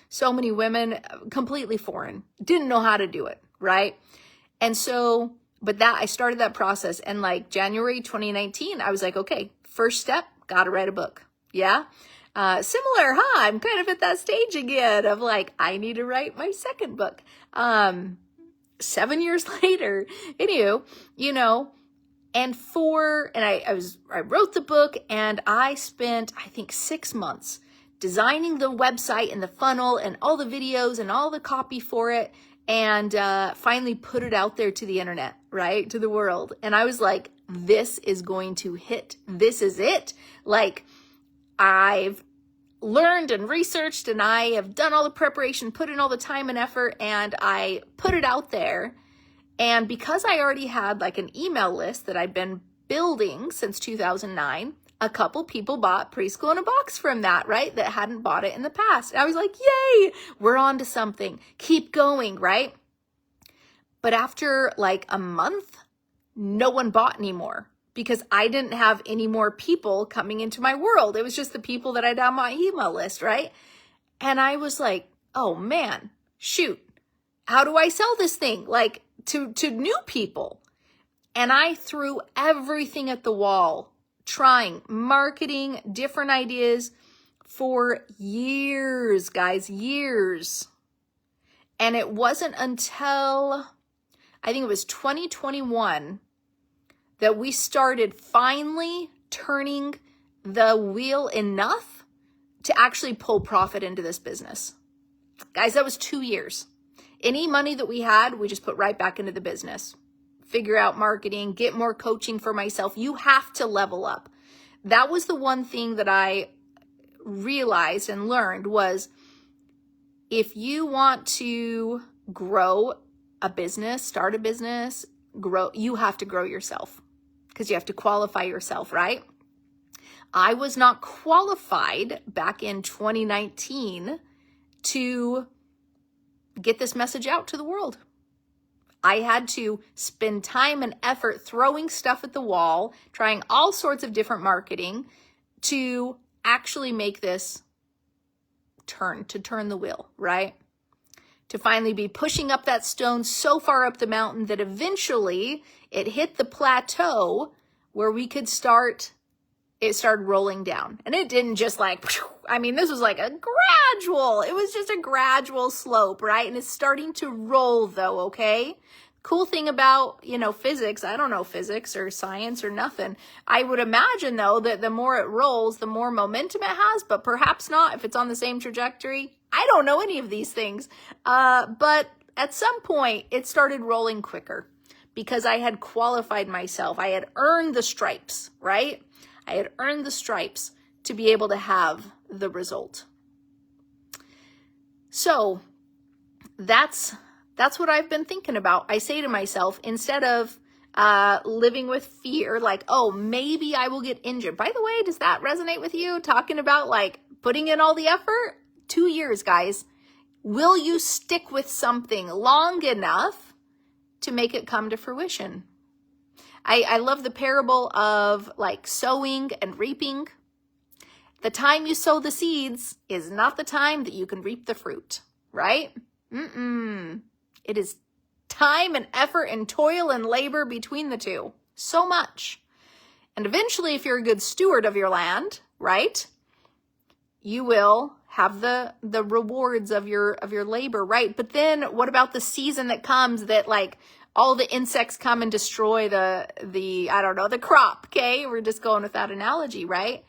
S1: so many women, completely foreign. Didn't know how to do it, right? And so, I started that process. And like January 2019, I was like, okay, first step, gotta write a book. Yeah. Similar, huh? I'm kind of at that stage again of like, I need to write my second book. 7 years later, anywho, and I wrote the book and I spent, I think 6 months designing the website and the funnel and all the videos and all the copy for it. And finally put it out there to the internet, right? To the world. And I was like, this is going to hit. This is it. Like I've learned and researched and I have done all the preparation, put in all the time and effort, and I put it out there. And because I already had like an email list that I'd been building since 2009, a couple people bought Preschool in a Box from that, right? That hadn't bought it in the past. And I was like, yay, we're on to something. Keep going, right? But after like a month, no one bought anymore because I didn't have any more people coming into my world. It was just the people that I'd on my email list, right? And I was like, oh man, shoot. How do I sell this thing? Like to new people. And I threw everything at the wall, trying marketing, different ideas for years, guys, years. And it wasn't until, I think it was 2021, that we started finally turning the wheel enough to actually pull profit into this business. Guys, that was 2 years. Any money that we had, we just put right back into the business. Figure out marketing, get more coaching for myself. You have to level up. That was the one thing that I realized and learned was if you want to grow a business, start a business, you have to grow yourself because you have to qualify yourself, right? I was not qualified back in 2019 to get this message out to the world. I had to spend time and effort throwing stuff at the wall, trying all sorts of different marketing to actually make this turn the wheel, right? To finally be pushing up that stone so far up the mountain that eventually it hit the plateau where we could it started rolling down. And it didn't just like, this was like it was just a gradual slope, right? And it's starting to roll though, okay? Cool thing about, physics, I don't know physics or science or nothing. I would imagine, though, that the more it rolls, the more momentum it has, but perhaps not if it's on the same trajectory. I don't know any of these things. But at some point, it started rolling quicker because I had qualified myself. I had earned the stripes, right? I had earned the stripes to be able to have the result. So that's what I've been thinking about. I say to myself, instead of living with fear, like, oh, maybe I will get injured. By the way, does that resonate with you? Talking about like putting in all the effort? 2 years, guys. Will you stick with something long enough to make it come to fruition? I love the parable of like sowing and reaping. The time you sow the seeds is not the time that you can reap the fruit, right? It is time and effort and toil and labor between the two. So much. And eventually, if you're a good steward of your land, right, you will have the rewards of your labor, right? But then what about the season that comes that like all the insects come and destroy the crop, okay? We're just going with that analogy, right?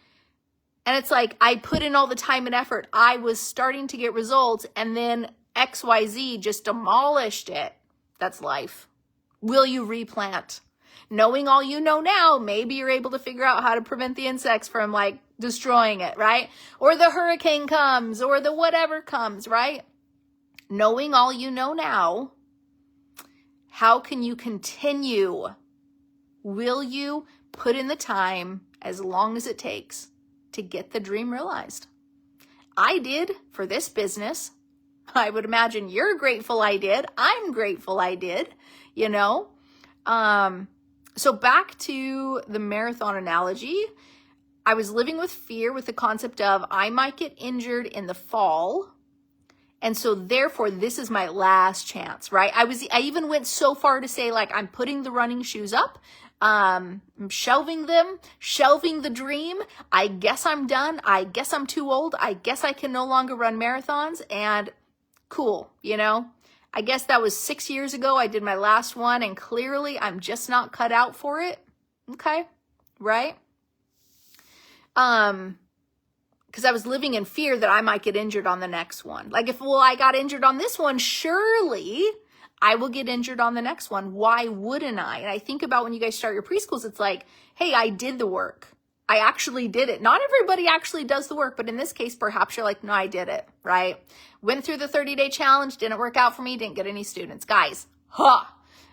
S1: And it's like, I put in all the time and effort. I was starting to get results, and then XYZ just demolished it. That's life. Will you replant? Knowing all you know now, maybe you're able to figure out how to prevent the insects from like destroying it, right? Or the hurricane comes, or the whatever comes, right? Knowing all you know now, how can you continue? Will you put in the time as long as it takes to get the dream realized? I did for this business. I would imagine you're grateful I did. I'm grateful I did, So back to the marathon analogy, I was living with fear with the concept of I might get injured in the fall. And so therefore, this is my last chance, right? I even went so far to say, like, I'm putting the running shoes up. I'm shelving them, shelving the dream. I guess I'm done. I guess I'm too old. I guess I can no longer run marathons. And cool, I guess that was 6 years ago. I did my last one, and clearly I'm just not cut out for it. Okay, right? Because I was living in fear that I might get injured on the next one. Like, I got injured on this one, surely I will get injured on the next one. Why wouldn't I? And I think about when you guys start your preschools, it's like, hey, I did the work. I actually did it. Not everybody actually does the work, but in this case, perhaps you're like, no, I did it, right? Went through the 30-day challenge, didn't work out for me, didn't get any students. Guys,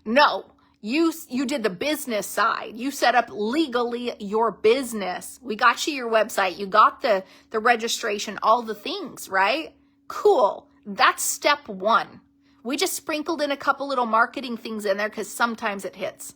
S1: no. You did the business side. You set up legally your business. We got you your website. You got the registration, all the things, right? Cool. That's step one. We just sprinkled in a couple little marketing things in there because sometimes it hits.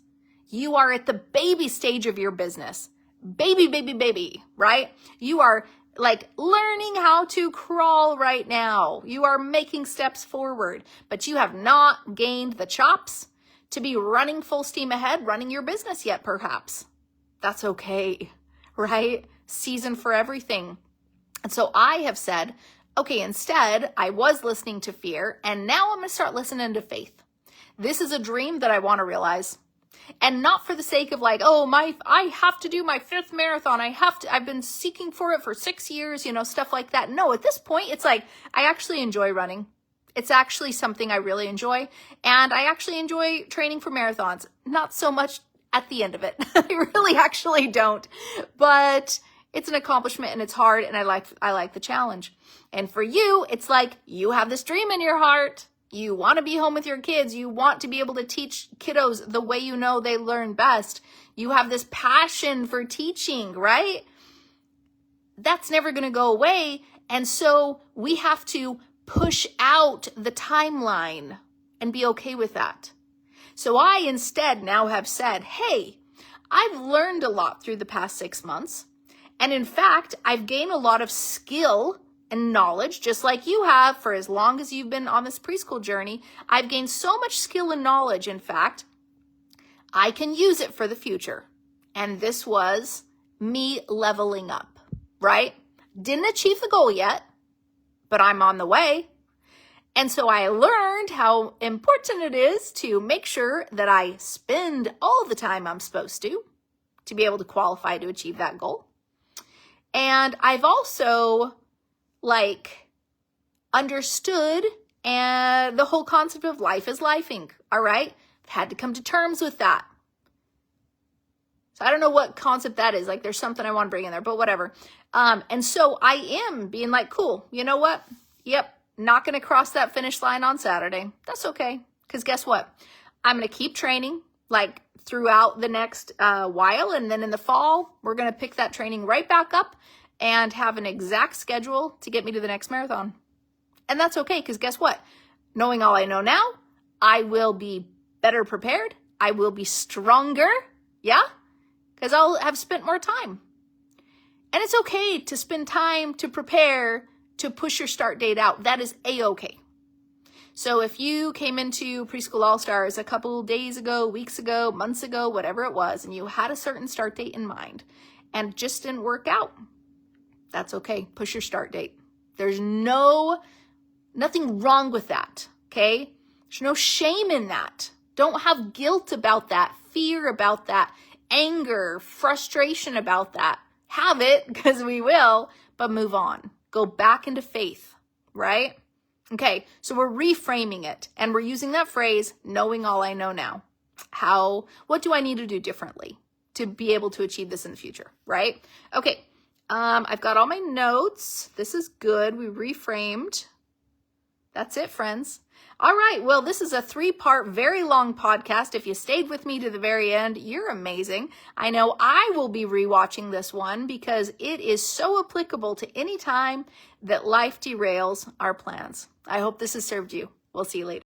S1: You are at the baby stage of your business. Baby, right? You are like learning how to crawl right now. You are making steps forward, but you have not gained the chops to be running full steam ahead, running your business yet, perhaps. That's okay, right? Season for everything. And so I have said, okay, instead, I was listening to fear, and now I'm going to start listening to faith. This is a dream that I want to realize. And not for the sake of like, I have to do my 5th marathon. I've been seeking for it for 6 years, stuff like that. No, at this point, it's like, I actually enjoy running. It's actually something I really enjoy. And I actually enjoy training for marathons. Not so much at the end of it. I really actually don't. But it's an accomplishment and it's hard, and I like the challenge. And for you, it's like you have this dream in your heart. You want to be home with your kids. You want to be able to teach kiddos the way they learn best. You have this passion for teaching, right? That's never going to go away. And so we have to push out the timeline and be okay with that. So I instead now have said, hey, I've learned a lot through the past 6 months. And in fact, I've gained a lot of skill and knowledge, just like you have for as long as you've been on this preschool journey. I've gained so much skill and knowledge, in fact, I can use it for the future. And this was me leveling up, right? Didn't achieve the goal yet, but I'm on the way. And so I learned how important it is to make sure that I spend all the time I'm supposed to be able to qualify to achieve that goal. And I've also understood and the whole concept of life is lifing, all right? I've had to come to terms with that. So I don't know what concept that is. There's something I want to bring in there, but whatever. And so I am being cool, you know what? Yep, not going to cross that finish line on Saturday. That's okay. Because guess what? I'm going to keep training throughout the next while. And then in the fall, we're going to pick that training right back up and have an exact schedule to get me to the next marathon. And that's okay, because guess what? Knowing all I know now, I will be better prepared. I will be stronger. Yeah? Because I'll have spent more time. And it's okay to spend time to prepare to push your start date out. That is A-okay. So if you came into Preschool All-Stars a couple days ago, weeks ago, months ago, whatever it was, and you had a certain start date in mind and it just didn't work out, that's okay. Push your start date. There's nothing wrong with that, okay? There's no shame in that. Don't have guilt about that, fear about that, anger, frustration about that. Have it, because we will, but move on. Go back into faith, right? Okay, so we're reframing it, and we're using that phrase, knowing all I know now. What do I need to do differently to be able to achieve this in the future, right? Okay, I've got all my notes. This is good. We reframed. That's it, friends. All right. Well, this is a 3-part, very long podcast. If you stayed with me to the very end, you're amazing. I know I will be rewatching this one because it is so applicable to any time that life derails our plans. I hope this has served you. We'll see you later.